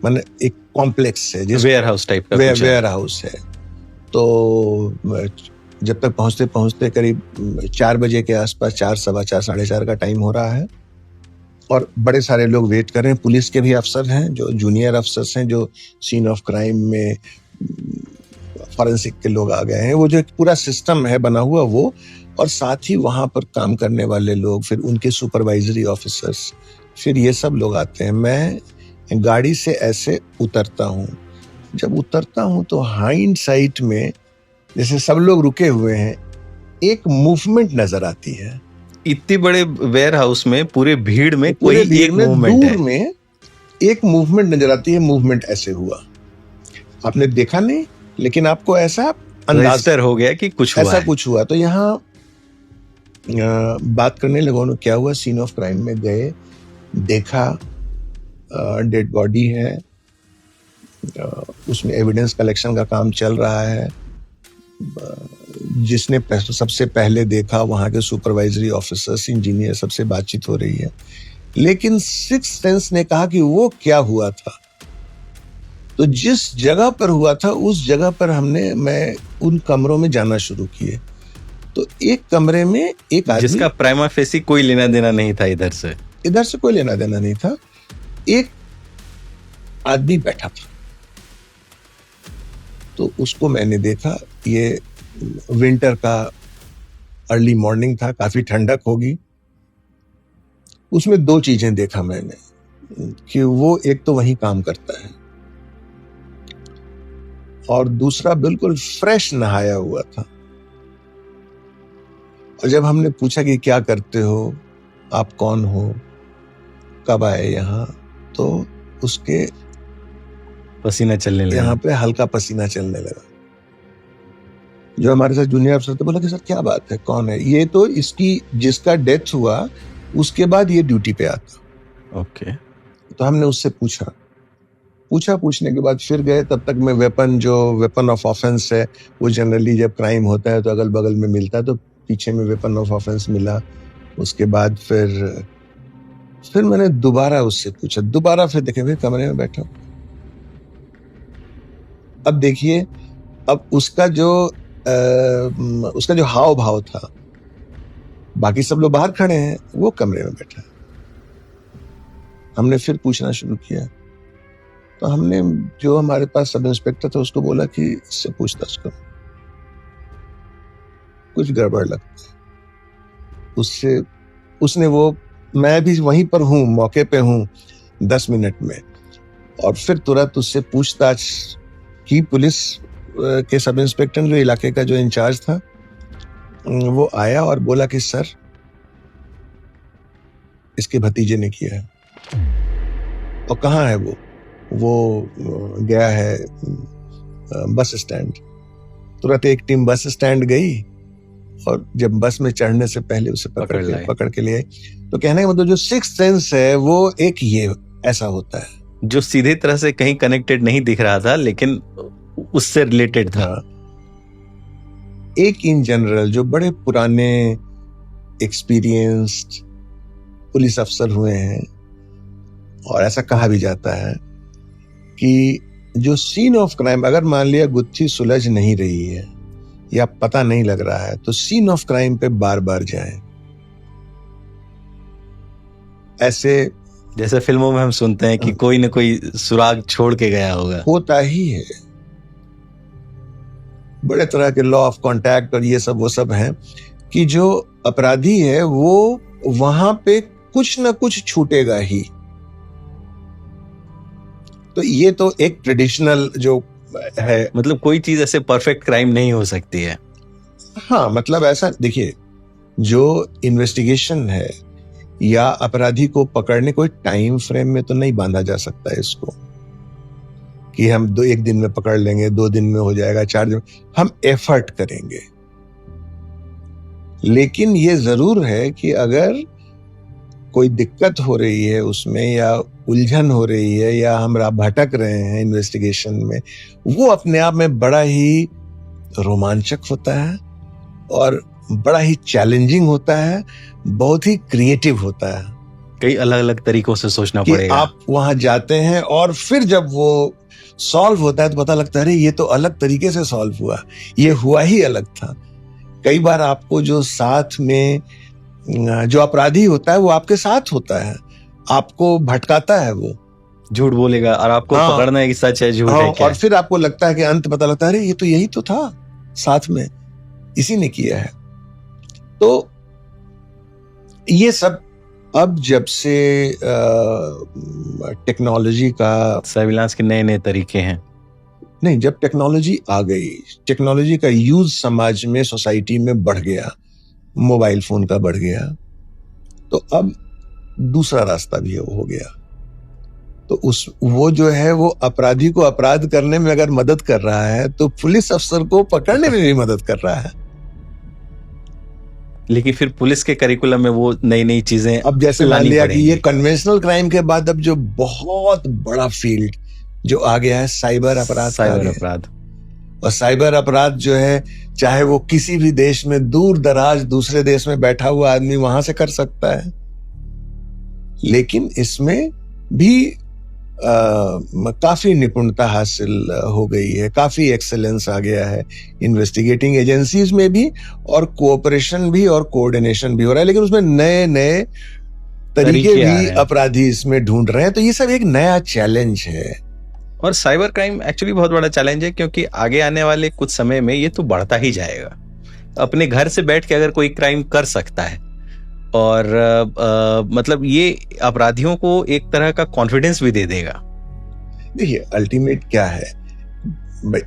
माने एक कॉम्प्लेक्स है, जिस वेयर हाउस टाइप का वेयर हाउस है। तो जब तक पहुंचते पहुंचते करीब 4 बजे के आसपास, 4, सवा 4, 4:30 का टाइम हो रहा है, और बड़े सारे लोग वेट कर रहे हैं। पुलिस के भी अफसर हैं, जो जूनियर अफसर्स हैं, जो सीन ऑफ क्राइम में फॉरेंसिक के लोग आ गए हैं। वो जो एक पूरा सिस्टम है बना हुआ वो, और साथ ही वहां पर काम करने वाले लोग, फिर उनके सुपरवाइजरी ऑफिसर्स, फिर ये सब लोग आते हैं। मैं गाड़ी से ऐसे उतरता हूँ। जब उतरता हूँ तो हाइंड साइड में, जैसे सब लोग रुके हुए हैं, एक मूवमेंट नजर आती है। इतनी बड़े वेयर हाउस में, पूरे भीड़ में कोई एक मूवमेंट है, दूर में एक मूवमेंट नजर आती है। मूवमेंट ऐसे हुआ, आपने देखा नहीं, लेकिन आपको ऐसा अंदाज रजिस्टर हो गया कि कुछ हुआ ऐसा है। कुछ हुआ। तो यहाँ बात करने लगा उन्होंने, क्या हुआ, सीन ऑफ क्राइम में गए, देखा डेड बॉडी है, उसमें एविडेंस कलेक्शन का काम चल रहा है। जिसने सबसे पहले देखा वहां के सुपरवाइजरी ऑफिसर्स, इंजीनियर, सबसे बातचीत हो रही है। लेकिन सिक्स सेंस ने कहा कि वो क्या हुआ था। तो जिस जगह पर हुआ था उस जगह पर मैं उन कमरों में जाना शुरू किए। तो एक कमरे में एक आदमी, जिसका प्राइमा फेसी कोई लेना देना नहीं था इधर से कोई लेना देना नहीं था, एक आदमी बैठा था। तो उसको मैंने देखा, ये विंटर का अर्ली मॉर्निंग था, काफी ठंडक होगी। उसमें दो चीजें देखा मैंने कि वो एक तो वहीं काम करता है और दूसरा बिल्कुल फ्रेश नहाया हुआ था। और जब हमने पूछा कि क्या करते हो, आप कौन हो, कब आए यहाँ, तो उसके पसीना चलने लगा। यहाँ पे हल्का पसीना चलने लगा। जो हमारे साथ जूनियर अफसर थे, बोला कि सर क्या बात है, कौन है ये? तो इसकी जिसका डेथ हुआ उसके बाद ये ड्यूटी पे आता। ओके। तो हमने उससे पूछने के बाद फिर गए। तब तक मैं वेपन ऑफ ऑफेंस है, वो जनरली जब क्राइम होता है तो अगल बगल में मिलता है, तो पीछे में वेपन ऑफ ऑफेंस मिला। उसके बाद फिर मैंने दोबारा उससे पूछा, दोबारा फिर देखे फिर कमरे में बैठा। अब देखिए, अब उसका जो हाव भाव था, बाकी सब लोग बाहर खड़े हैं, वो कमरे में बैठा। हमने फिर पूछना शुरू किया। तो हमने जो हमारे पास सब इंस्पेक्टर था उसको बोला कि इससे पूछताछ करो, कुछ गड़बड़ लगता है। उसने मैं भी वहीं पर हूं, मौके पे हूं 10 मिनट में, और फिर तुरंत उससे पूछताछ की। पुलिस के सब इंस्पेक्टर, जो इलाके का जो इंचार्ज था, वो आया और बोला कि सर, इसके भतीजे ने किया है। और कहाँ है वो गया है बस स्टैंड। तुरंत एक टीम बस स्टैंड गई और जब बस में चढ़ने से पहले उसे पकड़ के ले आई। तो कहने का मतलब जो सिक्स्थ सेंस है वो एक ये ऐसा होता है, जो सीधे तरह से कहीं कनेक्टेड नहीं दिख रहा था लेकिन उससे रिलेटेड था। एक इन जनरल जो बड़े पुराने एक्सपीरियंस्ड पुलिस अफसर हुए हैं, और ऐसा कहा भी जाता है कि जो सीन ऑफ क्राइम, अगर मान लिया गुत्थी सुलझ नहीं रही है या पता नहीं लग रहा है, तो सीन ऑफ क्राइम पे बार बार जाएं। ऐसे जैसे फिल्मों में हम सुनते हैं कि कोई न कोई सुराग छोड़ के गया होगा, होता ही है। बड़े तरह के लॉ ऑफ कॉन्टैक्ट और ये सब वो सब हैं कि जो अपराधी है वो वहां पे कुछ ना कुछ छूटेगा ही। तो ये तो एक ट्रेडिशनल जो है, मतलब कोई चीज ऐसे परफेक्ट क्राइम नहीं हो सकती है। हाँ, मतलब ऐसा देखिए, जो इन्वेस्टिगेशन है या अपराधी को पकड़ने कोई टाइम फ्रेम में तो नहीं बांधा जा सकता है इसको कि हम एक दिन में पकड़ लेंगे, 2 दिन में हो जाएगा, 4 दिन में। हम एफर्ट करेंगे। लेकिन ये जरूर है कि अगर कोई दिक्कत हो रही है उसमें, या उलझन हो रही है, या हम भटक रहे हैं इन्वेस्टिगेशन में, वो अपने आप में बड़ा ही रोमांचक होता है और बड़ा ही चैलेंजिंग होता है, बहुत ही क्रिएटिव होता है। कई अलग अलग तरीकों से सोचना पड़ेगा। आप वहां जाते हैं और फिर जब वो सॉल्व होता है तो पता लगता है अरे ये तो अलग तरीके से सॉल्व हुआ, ये हुआ ही अलग था। कई बार आपको जो साथ में जो अपराधी होता है वो आपके साथ होता है, आपको भटकाता है, वो झूठ बोलेगा और आपको पकड़ना है कि सच है झूठ है क्या। और फिर आपको लगता है कि अंत पता लगता है अरे ये तो यही तो था, साथ में इसी ने किया है। तो ये सब अब जब से टेक्नोलॉजी का, सर्विलांस के नए नए तरीके हैं, नहीं, जब टेक्नोलॉजी आ गई, टेक्नोलॉजी का यूज समाज में, सोसाइटी में बढ़ गया, मोबाइल फोन का बढ़ गया, तो अब दूसरा रास्ता भी हो गया। तो वो जो है वो अपराधी को अपराध करने में अगर मदद कर रहा है तो पुलिस अफसर को पकड़ने में भी मदद कर रहा है। लेकिन फिर पुलिस के करिकुलम में वो नई नई चीजें अब जैसे मान लिया कि ये कन्वेंशनल क्राइम के बाद अब जो बहुत बड़ा फील्ड जो आ गया है साइबर अपराध। साइबर अपराध, और साइबर अपराध जो है चाहे वो किसी भी देश में दूर दराज दूसरे देश में बैठा हुआ आदमी वहां से कर सकता है, लेकिन इसमें भी काफी निपुणता हासिल हो गई है, काफी एक्सेलेंस आ गया है इन्वेस्टिगेटिंग एजेंसीज में भी, और कोऑपरेशन भी और कोऑर्डिनेशन भी हो रहा है, लेकिन उसमें नए नए तरीके भी अपराधी इसमें ढूंढ रहे हैं। तो ये सब एक नया चैलेंज है। और साइबर क्राइम एक्चुअली बहुत बड़ा चैलेंज है, क्योंकि आगे आने वाले कुछ समय में ये तो बढ़ता ही जाएगा। अपने घर से बैठ के अगर कोई क्राइम कर सकता है, और मतलब ये अपराधियों को एक तरह का कॉन्फिडेंस भी दे देगा। देखिए अल्टीमेट क्या है,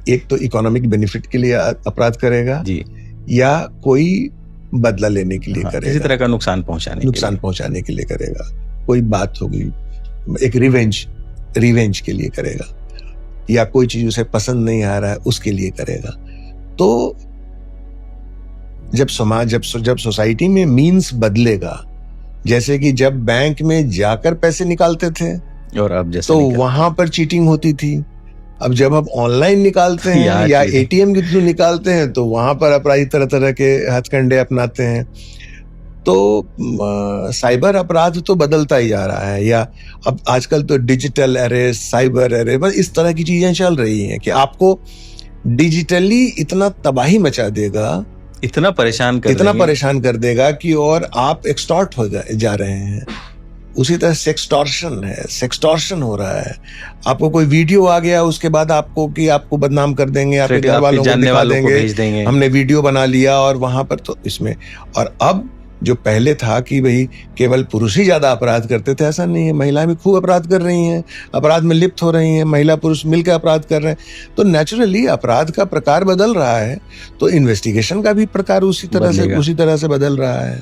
एक तो इकोनॉमिक बेनिफिट के लिए अपराध करेगा जी, या कोई बदला लेने के लिए करेगा, किसी तरह का नुकसान पहुंचाने के लिए करेगा। कोई बात होगी, एक रिवेंज के लिए करेगा, या कोई चीज उसे पसंद नहीं आ रहा है उसके लिए करेगा। तो जब सोसाइटी में मीन्स बदलेगा, जैसे कि जब बैंक में जाकर पैसे निकालते थे और अब जैसे तो वहां पर चीटिंग होती थी, अब जब हम ऑनलाइन निकालते हैं या एटीएम के थ्रू निकालते हैं तो वहां पर अपराधी तरह तरह के हथकंडे अपनाते हैं। तो साइबर अपराध तो बदलता ही जा रहा है, या अब आजकल तो डिजिटल अरेस्ट, साइबर अरेस्ट, बस इस तरह की चीजें चल रही हैं कि आपको डिजिटली इतना तबाही मचा देगा, इतना परेशान कर देगा कि और आप एक्सटॉर्ट हो जा रहे हैं। उसी तरह सेक्सटॉर्शन हो रहा है। आपको कोई वीडियो आ गया, उसके बाद आपको बदनाम कर देंगे, आपके घर वालों को दिखा देंगे हमने वीडियो बना लिया, और वहां पर तो इसमें। और अब जो पहले था कि भाई केवल पुरुष ही ज्यादा अपराध करते थे, ऐसा नहीं है, महिलाएं भी खूब अपराध कर रही हैं, अपराध में लिप्त हो रही हैं, महिला पुरुष मिलकर अपराध कर रहे हैं। तो नेचुरली अपराध का प्रकार बदल रहा है, तो इन्वेस्टिगेशन का भी प्रकार उसी तरह से बदल रहा है।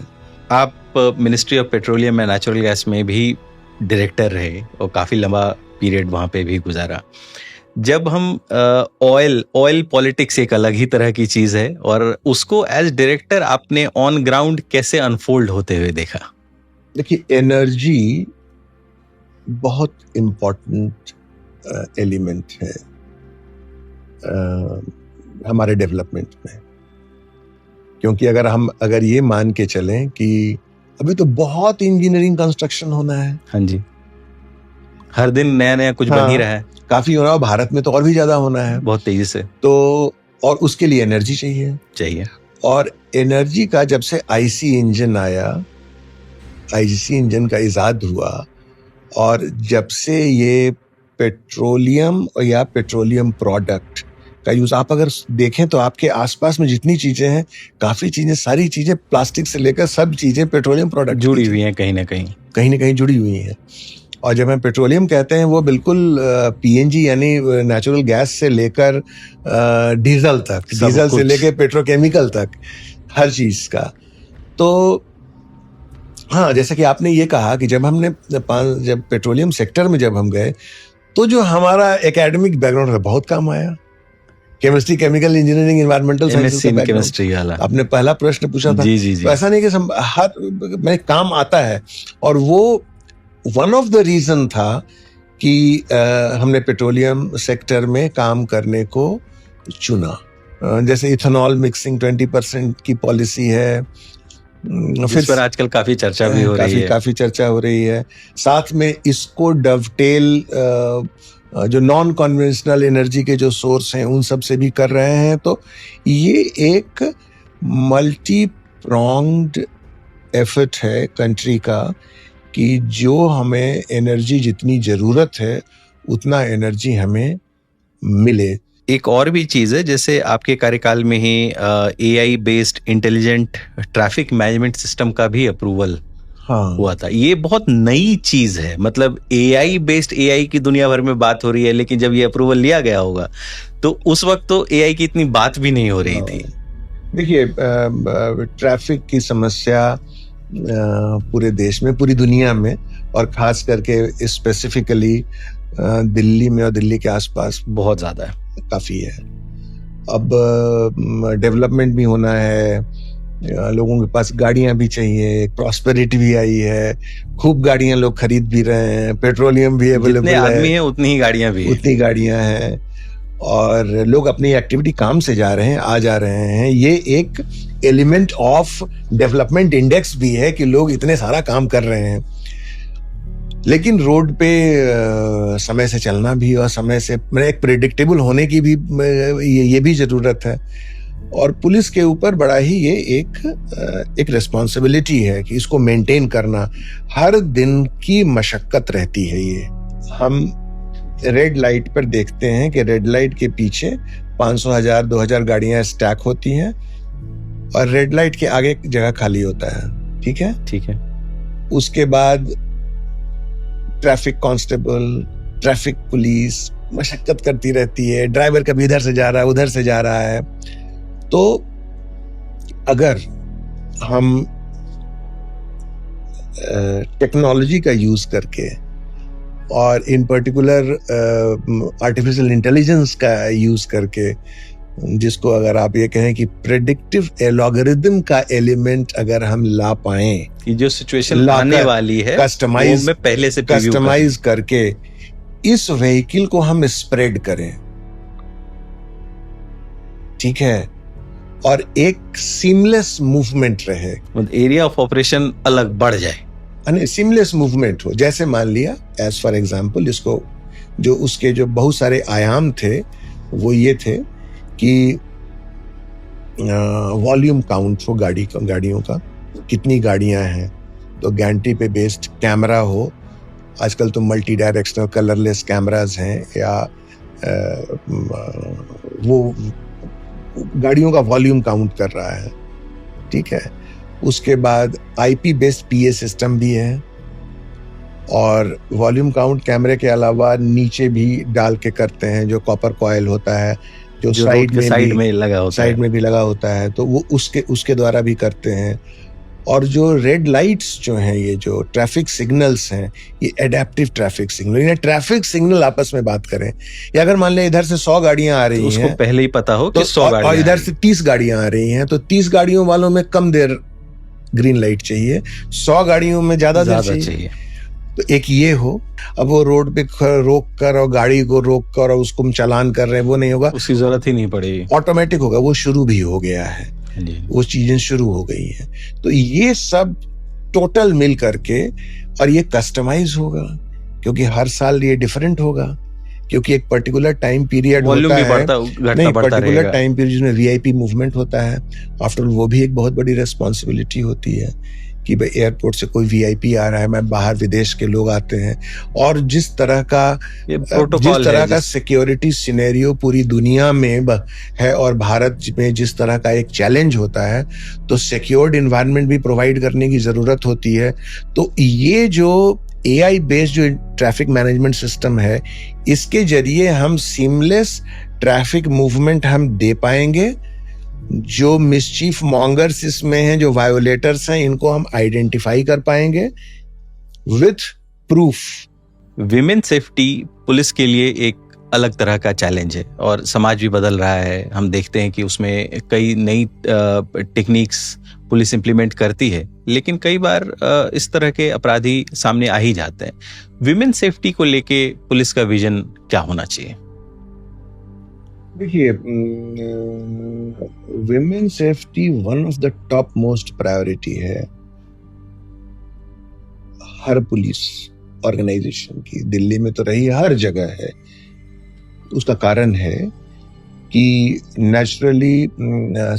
आप ministry of petroleum and natural gas में भी डायरेक्टर रहे और काफी लंबा पीरियड वहां पे भी गुजारा। जब हम ऑयल पॉलिटिक्स एक अलग ही तरह की चीज है, और उसको एज डायरेक्टर आपने ऑन ग्राउंड कैसे अनफोल्ड होते हुए देखा? देखिए एनर्जी बहुत इम्पोर्टेंट एलिमेंट है हमारे डेवलपमेंट में, क्योंकि अगर ये मान के चलें कि अभी तो बहुत इंजीनियरिंग कंस्ट्रक्शन होना है। हाँ जी, हर दिन नया नया कुछ बन ही रहा है, काफी हो रहा है, भारत में तो और भी ज्यादा होना है बहुत तेजी से। तो और उसके लिए एनर्जी चाहिए। और एनर्जी का जब से आईसी इंजन आया, आईसी इंजन का इजाद हुआ, और जब से ये पेट्रोलियम या पेट्रोलियम प्रोडक्ट का यूज आप अगर देखें तो आपके आसपास में जितनी चीजें हैं, काफी चीजें, सारी चीजें प्लास्टिक से लेकर सब चीजें पेट्रोलियम प्रोडक्ट जुड़ी हुई हैं, कहीं ना कहीं जुड़ी हुई हैं। और जब हम पेट्रोलियम कहते हैं वो बिल्कुल पीएनजी यानी नेचुरल गैस से लेकर डीजल तक, डीजल से लेकर पेट्रोकेमिकल तक, हर चीज का। तो हाँ, जैसा कि आपने ये कहा कि जब पेट्रोलियम सेक्टर में जब हम गए तो जो हमारा एकेडमिक बैकग्राउंड है बहुत काम आया। Chemistry, chemical engineering, environmental sciences का केमिस्ट्री वाला आपने पहला प्रश्न पूछा था। जी। तो ऐसा नहीं कि हर में काम आता है, और वो वन ऑफ द रीजन था कि हमने पेट्रोलियम सेक्टर में काम करने को चुना। जैसे इथेनॉल मिक्सिंग 20% की पॉलिसी है, फिर पर आजकल काफी चर्चा भी हो रही है, काफी चर्चा हो रही है। साथ में इसको डवटेल जो नॉन कन्वेंशनल एनर्जी के जो सोर्स हैं उन सब से भी कर रहे हैं। तो ये एक मल्टी प्रोंग्ड एफर्ट है कंट्री का कि जो हमें एनर्जी जितनी जरूरत है उतना एनर्जी हमें मिले। एक और भी चीज है, जैसे आपके कार्यकाल में ही AI based intelligent traffic management system का भी अप्रूवल हुआ था। ये बहुत नई चीज है, मतलब एआई बेस्ड एआई की दुनिया भर में बात हो रही है, लेकिन जब ये अप्रूवल लिया गया होगा तो उस वक्त तो एआई की इतनी बात भी नहीं हो रही थी। देखिए ट्रैफिक की समस्या पूरे देश में, पूरी दुनिया में और खास करके स्पेसिफिकली दिल्ली में और दिल्ली के आसपास बहुत ज्यादा है। काफी है। अब डेवलपमेंट भी होना है, लोगों के पास गाड़ियां भी चाहिए, प्रॉस्पेरिटी भी आई है, खूब गाड़ियां लोग खरीद भी रहे हैं, पेट्रोलियम भी अवेलेबल है, आदमी है उतनी ही गाड़ियां भी उतनी गाड़ियां हैं, और लोग अपनी एक्टिविटी काम से जा रहे हैं, आ जा रहे हैं। ये एक एलिमेंट ऑफ डेवलपमेंट इंडेक्स भी है कि लोग इतने सारा काम कर रहे हैं। लेकिन रोड पे समय से चलना भी और समय से एक प्रेडिक्टेबल होने की भी ये भी जरूरत है। और पुलिस के ऊपर बड़ा ही ये एक रिस्पॉन्सिबिलिटी है कि इसको मेंटेन करना हर दिन की मशक्कत रहती है। ये हम रेड लाइट पर देखते हैं कि रेड लाइट के पीछे 500, 1000, 2000 गाड़ियां स्टैक होती हैं और रेड लाइट के आगे जगह खाली होता है। ठीक है, ठीक है। उसके बाद ट्रैफिक कांस्टेबल, ट्रैफिक पुलिस मशक्कत करती रहती है, ड्राइवर कभी इधर से जा रहा है, उधर से जा रहा है। तो अगर हम टेक्नोलॉजी का यूज करके और इन पर्टिकुलर आर्टिफिशियल इंटेलिजेंस का यूज करके, जिसको अगर आप ये कहें कि प्रेडिक्टिव एल्गोरिथम का एलिमेंट अगर हम ला पाए, जो सिचुएशन आने वाली है कस्टमाइज में पहले से कस्टमाइज करके इस व्हीकल को हम स्प्रेड करें, ठीक है, और एक सीमलेस मूवमेंट रहे, एरिया ऑफ ऑपरेशन अलग बढ़ जाए, सीमलेस मूवमेंट हो। जैसे मान लिया एज फॉर एग्जांपल, इसको जो उसके जो बहुत सारे आयाम थे वो ये थे कि वॉल्यूम काउंट हो गाड़ियों का, कितनी गाड़ियां हैं, तो गैंट्री पे बेस्ड कैमरा हो। आजकल तो मल्टी डायरेक्शनल कलरलेस कैमराज हैं, या वो गाड़ियों का वॉल्यूम काउंट कर रहा है। ठीक है, उसके बाद आईपी बेस्ड पीए सिस्टम भी है, और वॉल्यूम काउंट कैमरे के अलावा नीचे भी डाल के करते हैं, जो कॉपर कॉइल होता है, जो साइड में भी लगा होता है, तो वो उसके द्वारा भी करते हैं। और जो रेड लाइट्स जो हैं, ये जो ट्रैफिक सिग्नल्स हैं, ये एडेप्टिव ट्रैफिक सिग्नल, यानी ट्रैफिक सिग्नल आपस में बात करें, या अगर मान लें इधर से 100 गाड़ियां आ रही हैं, उसको पहले ही पता हो कि 100 गाड़ियां, और इधर से 30 गाड़ियां आ रही हैं, तो 30 गाड़ियों वालों में कम देर ग्रीन लाइट चाहिए, 100 गाड़ियों में ज्यादा देर चाहिए। तो एक ये हो। अब वो रोड पे रोक कर और गाड़ी को रोक कर और उसको हम चालान कर रहे हैं, वो नहीं होगा, उसकी जरूरत ही नहीं पड़ेगी, ऑटोमेटिक होगा। वो शुरू भी हो गया है, वो चीजें शुरू हो गई हैं। तो ये सब टोटल मिल करके, और ये कस्टमाइज होगा, क्योंकि हर साल ये डिफरेंट होगा, क्योंकि एक पर्टिकुलर टाइम पीरियड होता है, पर्टिकुलर टाइम पीरियड जिसमें वीआईपी मूवमेंट होता है। आफ्टर ऑल वो भी एक बहुत बड़ी रेस्पॉन्सिबिलिटी होती है कि भाई एयरपोर्ट से कोई वीआईपी आ रहा है, मैं बाहर विदेश के लोग आते हैं, और जिस तरह का सिक्योरिटी सिनेरियो पूरी दुनिया में है और भारत में जिस तरह का एक चैलेंज होता है, तो सिक्योर्ड एनवायरनमेंट भी प्रोवाइड करने की जरूरत होती है। तो ये जो एआई बेस्ड जो ट्रैफिक मैनेजमेंट सिस्टम है, इसके जरिए हम सीमलेस ट्रैफिक मूवमेंट हम दे पाएंगे। जो मिसचीफ मॉन्गर्स इसमें हैं, जो वायोलेटर्स हैं, इनको हम आइडेंटिफाई कर पाएंगे with proof. Women safety police के लिए एक अलग तरह का चैलेंज है, और समाज भी बदल रहा है। हम देखते हैं कि उसमें कई नई टेक्निक्स पुलिस इंप्लीमेंट करती है, लेकिन कई बार इस तरह के अपराधी सामने आ ही जाते हैं। विमेन सेफ्टी को लेके पुलिस का विजन क्या होना चाहिए? देखिए, women safety one of the top most priority है हर पुलिस ऑर्गेनाइजेशन की। दिल्ली में तो रही, हर जगह है। उसका कारण है कि नेचुरली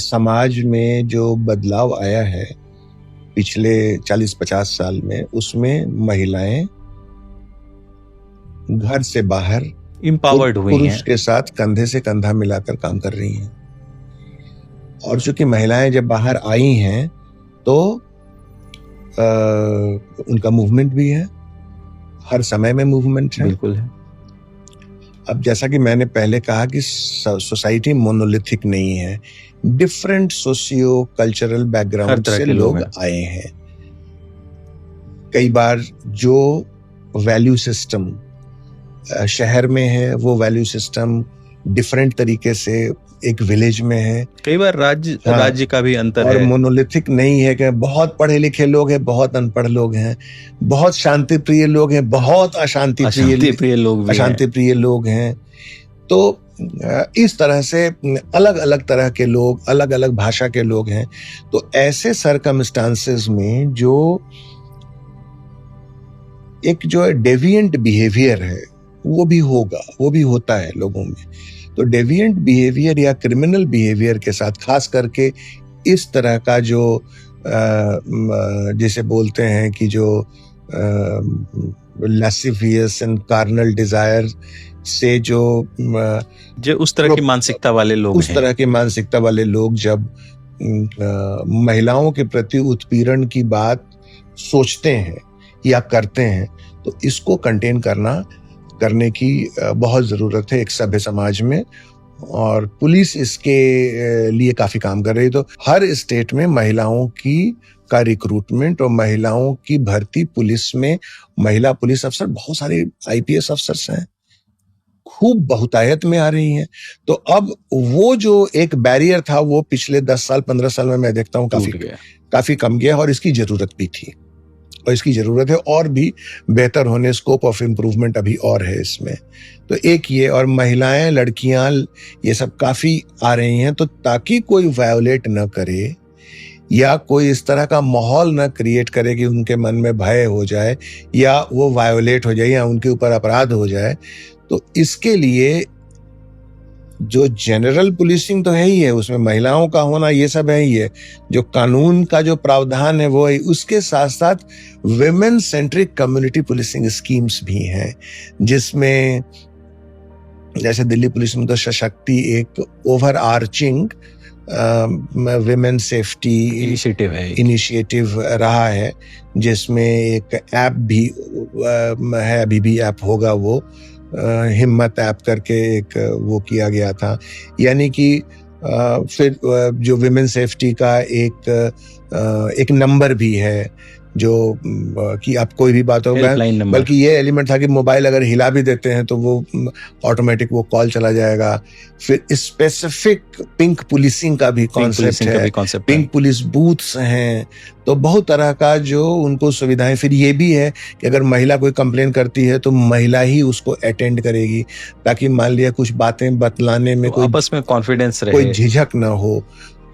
समाज में जो बदलाव आया है पिछले 40-50 साल में, उसमें महिलाएं घर से बाहर एम्पावर्ड हुई हैं, पुरुष के साथ कंधे से कंधा मिलाकर काम कर रही हैं। और चूंकि महिलाएं जब बाहर आई हैं, तो उनका मूवमेंट भी है, हर समय में मूवमेंट है। बिल्कुल है। अब जैसा कि मैंने पहले कहा कि सोसाइटी मोनोलिथिक नहीं है, डिफरेंट सोशियो कल्चरल बैकग्राउंड से लोग आए हैं। कई बार जो वैल्यू सिस्टम शहर में है वो वैल्यू सिस्टम डिफरेंट तरीके से एक विलेज में है। कई बार राज्य का भी अंतर और है। मोनोलिथिक नहीं है कि बहुत पढ़े लिखे लोग हैं, बहुत अनपढ़ लोग हैं, बहुत शांति प्रिय लोग हैं, बहुत अशांति प्रिय लोग हैं। तो इस तरह से अलग अलग तरह के लोग, अलग अलग भाषा के लोग हैं। तो ऐसे सर्कमस्टांसेस में जो डेविएंट बिहेवियर है वो भी होता है लोगों में। तो डेविएंट बिहेवियर या क्रिमिनल बिहेवियर के साथ खास करके इस तरह का जो जिसे बोलते हैं कि जो लैसिवियस एंड कार्नल डिजायर से जो उस तरह की मानसिकता वाले लोग जब महिलाओं के प्रति उत्पीड़न की बात सोचते हैं या करते हैं, तो इसको कंटेन करने की बहुत ज़रूरत है एक सभ्य समाज में। और पुलिस इसके लिए काफ़ी काम कर रही है। तो हर स्टेट में महिलाओं का रिक्रूटमेंट और महिलाओं की भर्ती पुलिस में, महिला पुलिस अफसर, बहुत सारे IPS अफसर्स हैं, खूब बहुतायत में आ रही हैं। तो अब वो जो एक बैरियर था वो पिछले 10 साल 15 साल में मैं देखता हूँ काफी कम गया, और इसकी जरूरत भी थी और इसकी जरूरत है और भी बेहतर होने, स्कोप ऑफ इम्प्रूवमेंट अभी और है इसमें। तो एक ये, और महिलाएं, लड़कियां, ये सब काफी आ रही हैं। तो ताकि कोई वायोलेट न करे या कोई इस तरह का माहौल न क्रिएट करे कि उनके मन में भय हो जाए या वो वायोलेट हो जाए या उनके ऊपर अपराध हो जाए, तो इसके लिए जो जनरल पुलिसिंग तो है ही है, उसमें महिलाओं का होना ये सब है ही है, जो कानून का जो प्रावधान है वो है, उसके साथ साथ women centric community policing schemes भी हैं, जिसमें जैसे दिल्ली पुलिस में तो सशक्ति एक over arching women safety initiative रहा है, जिसमें एक ऐप भी है, अभी भी ऐप होगा, वो हिम्मत ऐप करके एक वो किया गया था। यानी कि फिर जो विमेन सेफ्टी का एक नंबर भी है जो कि आप कोई भी बात हो, बल्कि ये एलिमेंट था कि मोबाइल अगर हिला भी देते हैं तो वो ऑटोमेटिक वो कॉल चला जाएगा। फिर स्पेसिफिक पिंक पुलिसिंग का भी कॉन्सेप्ट है, पिंक पुलिस बूथ्स हैं। तो बहुत तरह का जो उनको सुविधाएं, फिर ये भी है कि अगर महिला कोई कंप्लेन करती है तो महिला ही उसको अटेंड करेगी, ताकि मान लिया कुछ बातें बतलाने में कोई आपस में कॉन्फिडेंस रहे, कोई झिझक ना हो।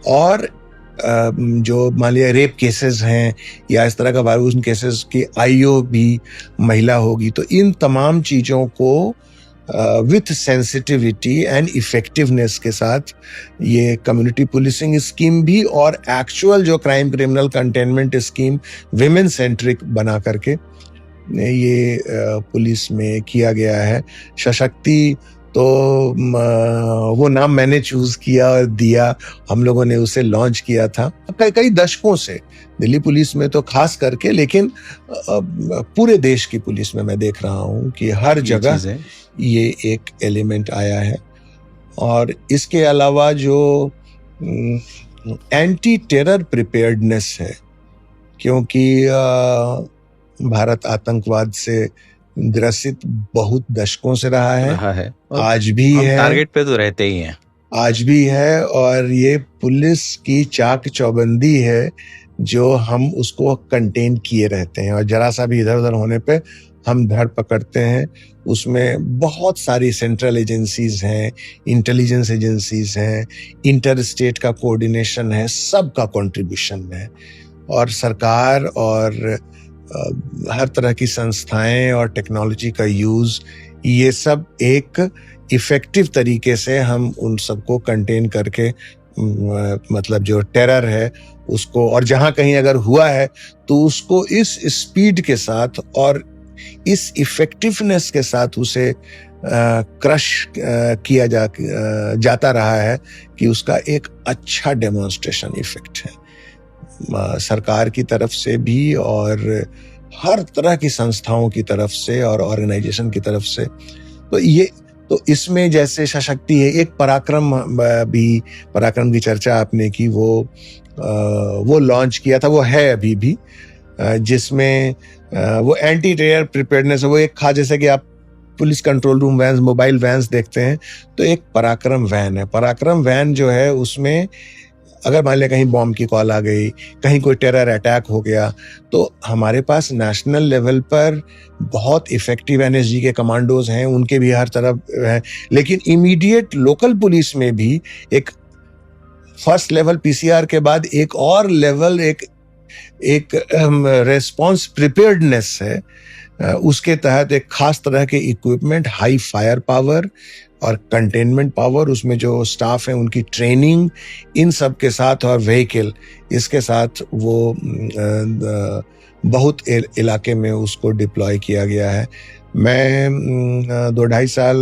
और जो मान लिया रेप केसेस हैं या इस तरह का वायलेशन केसेस की IO भी महिला होगी। तो इन तमाम चीजों को विथ सेंसिटिविटी एंड इफेक्टिवनेस के साथ ये कम्युनिटी पुलिसिंग स्कीम भी और एक्चुअल जो crime criminal containment scheme women centric बना करके ये पुलिस में किया गया है। सशक्ति तो वो नाम मैंने चूज किया और दिया, हम लोगों ने उसे लॉन्च किया था कई दशकों से दिल्ली पुलिस में तो खास करके, लेकिन पूरे देश की पुलिस में मैं देख रहा हूँ कि हर जगह ये एक एलिमेंट आया है। और इसके अलावा जो एंटी टेरर प्रिपेयर्डनेस है, क्योंकि भारत आतंकवाद से ग्रसित बहुत दशकों से रहा है। आज भी है, टारगेट पे तो रहते ही हैं, आज भी है। और ये पुलिस की चाक चौबंदी है जो हम उसको कंटेन किए रहते हैं, और जरा सा भी इधर उधर होने पे हम धर पकड़ते हैं। उसमें बहुत सारी सेंट्रल एजेंसीज हैं, इंटेलिजेंस एजेंसीज हैं, इंटर स्टेट का कोऑर्डिनेशन है, सबका कंट्रीब्यूशन है। और सरकार और हर तरह की संस्थाएं और टेक्नोलॉजी का यूज, ये सब एक इफेक्टिव तरीके से हम उन सबको कंटेन करके मतलब जो टेरर है उसको, और जहां कहीं अगर हुआ है तो उसको इस स्पीड के साथ और इस इफेक्टिवनेस के साथ उसे क्रश किया जाता रहा है कि उसका एक अच्छा डेमोन्स्ट्रेशन इफेक्ट है सरकार की तरफ से भी और हर तरह की संस्थाओं की तरफ से और ऑर्गेनाइजेशन की तरफ से। तो इसमें जैसे सशक्ति है, एक पराक्रम की चर्चा आपने की, वो लॉन्च किया था, वो है अभी भी। जिसमें वो एंटी टेरर प्रिपेयर्डनेस है। वो एक जैसे कि आप police control room van, mobile vans देखते हैं, तो एक पराक्रम वैन है। पराक्रम वैन जो है उसमें अगर मान लिया कहीं बॉम्ब की कॉल आ गई, कहीं कोई टेरर अटैक हो गया, तो हमारे पास नेशनल लेवल पर बहुत इफेक्टिव एनएसजी के कमांडोज हैं, उनके भी हर तरफ हैं, लेकिन इमीडिएट लोकल पुलिस में भी एक फर्स्ट लेवल पीसीआर के बाद एक और लेवल, एक रेस्पॉन्स प्रिपेयर्डनेस है। उसके तहत एक खास तरह के इक्विपमेंट, हाई फायर पावर और कंटेनमेंट पावर, उसमें जो स्टाफ है उनकी ट्रेनिंग, इन सब के साथ, और व्हीकल, इसके साथ वो बहुत इलाके में उसको डिप्लॉय किया गया है। मैं 2-2.5 साल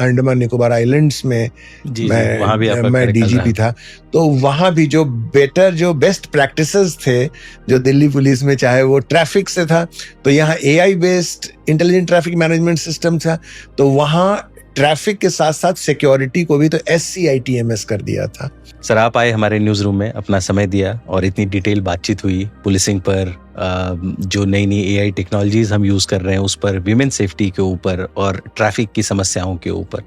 अंडमान निकोबार आइलैंड्स में मैं डीजीपी था, तो वहाँ भी जो बेस्ट प्रैक्टिसेस थे जो दिल्ली पुलिस में, चाहे वो ट्रैफिक से था, तो यहाँ AI based intelligent traffic management system था, तो वहाँ ट्रैफिक के साथ साथ सिक्योरिटी को भी तो SCITMS कर दिया था। सर, आप आए हमारे न्यूज़ रूम में, अपना समय दिया और इतनी डिटेल बातचीत हुई पुलिसिंग पर, जो नई नई AI टेक्नोलॉजीज हम यूज़ कर रहे हैं उस पर, विमेन सेफ्टी के ऊपर और ट्रैफिक की समस्याओं के ऊपर।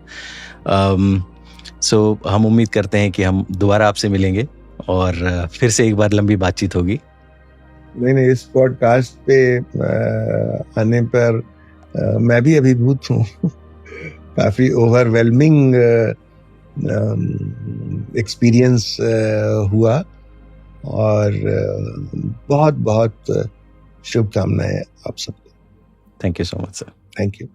सो हम उम्मीद करते हैं कि हम दोबारा आपसे मिलेंगे और फिर से एक बार लंबी बातचीत होगी। नहीं, इस पॉडकास्ट पे आने पर मैं भी अभिभूत हूँ। काफी ओवरवेलमिंग एक्सपीरियंस हुआ, और बहुत बहुत शुभकामनाएं आप सबको। Thank you so much sir. Thank you.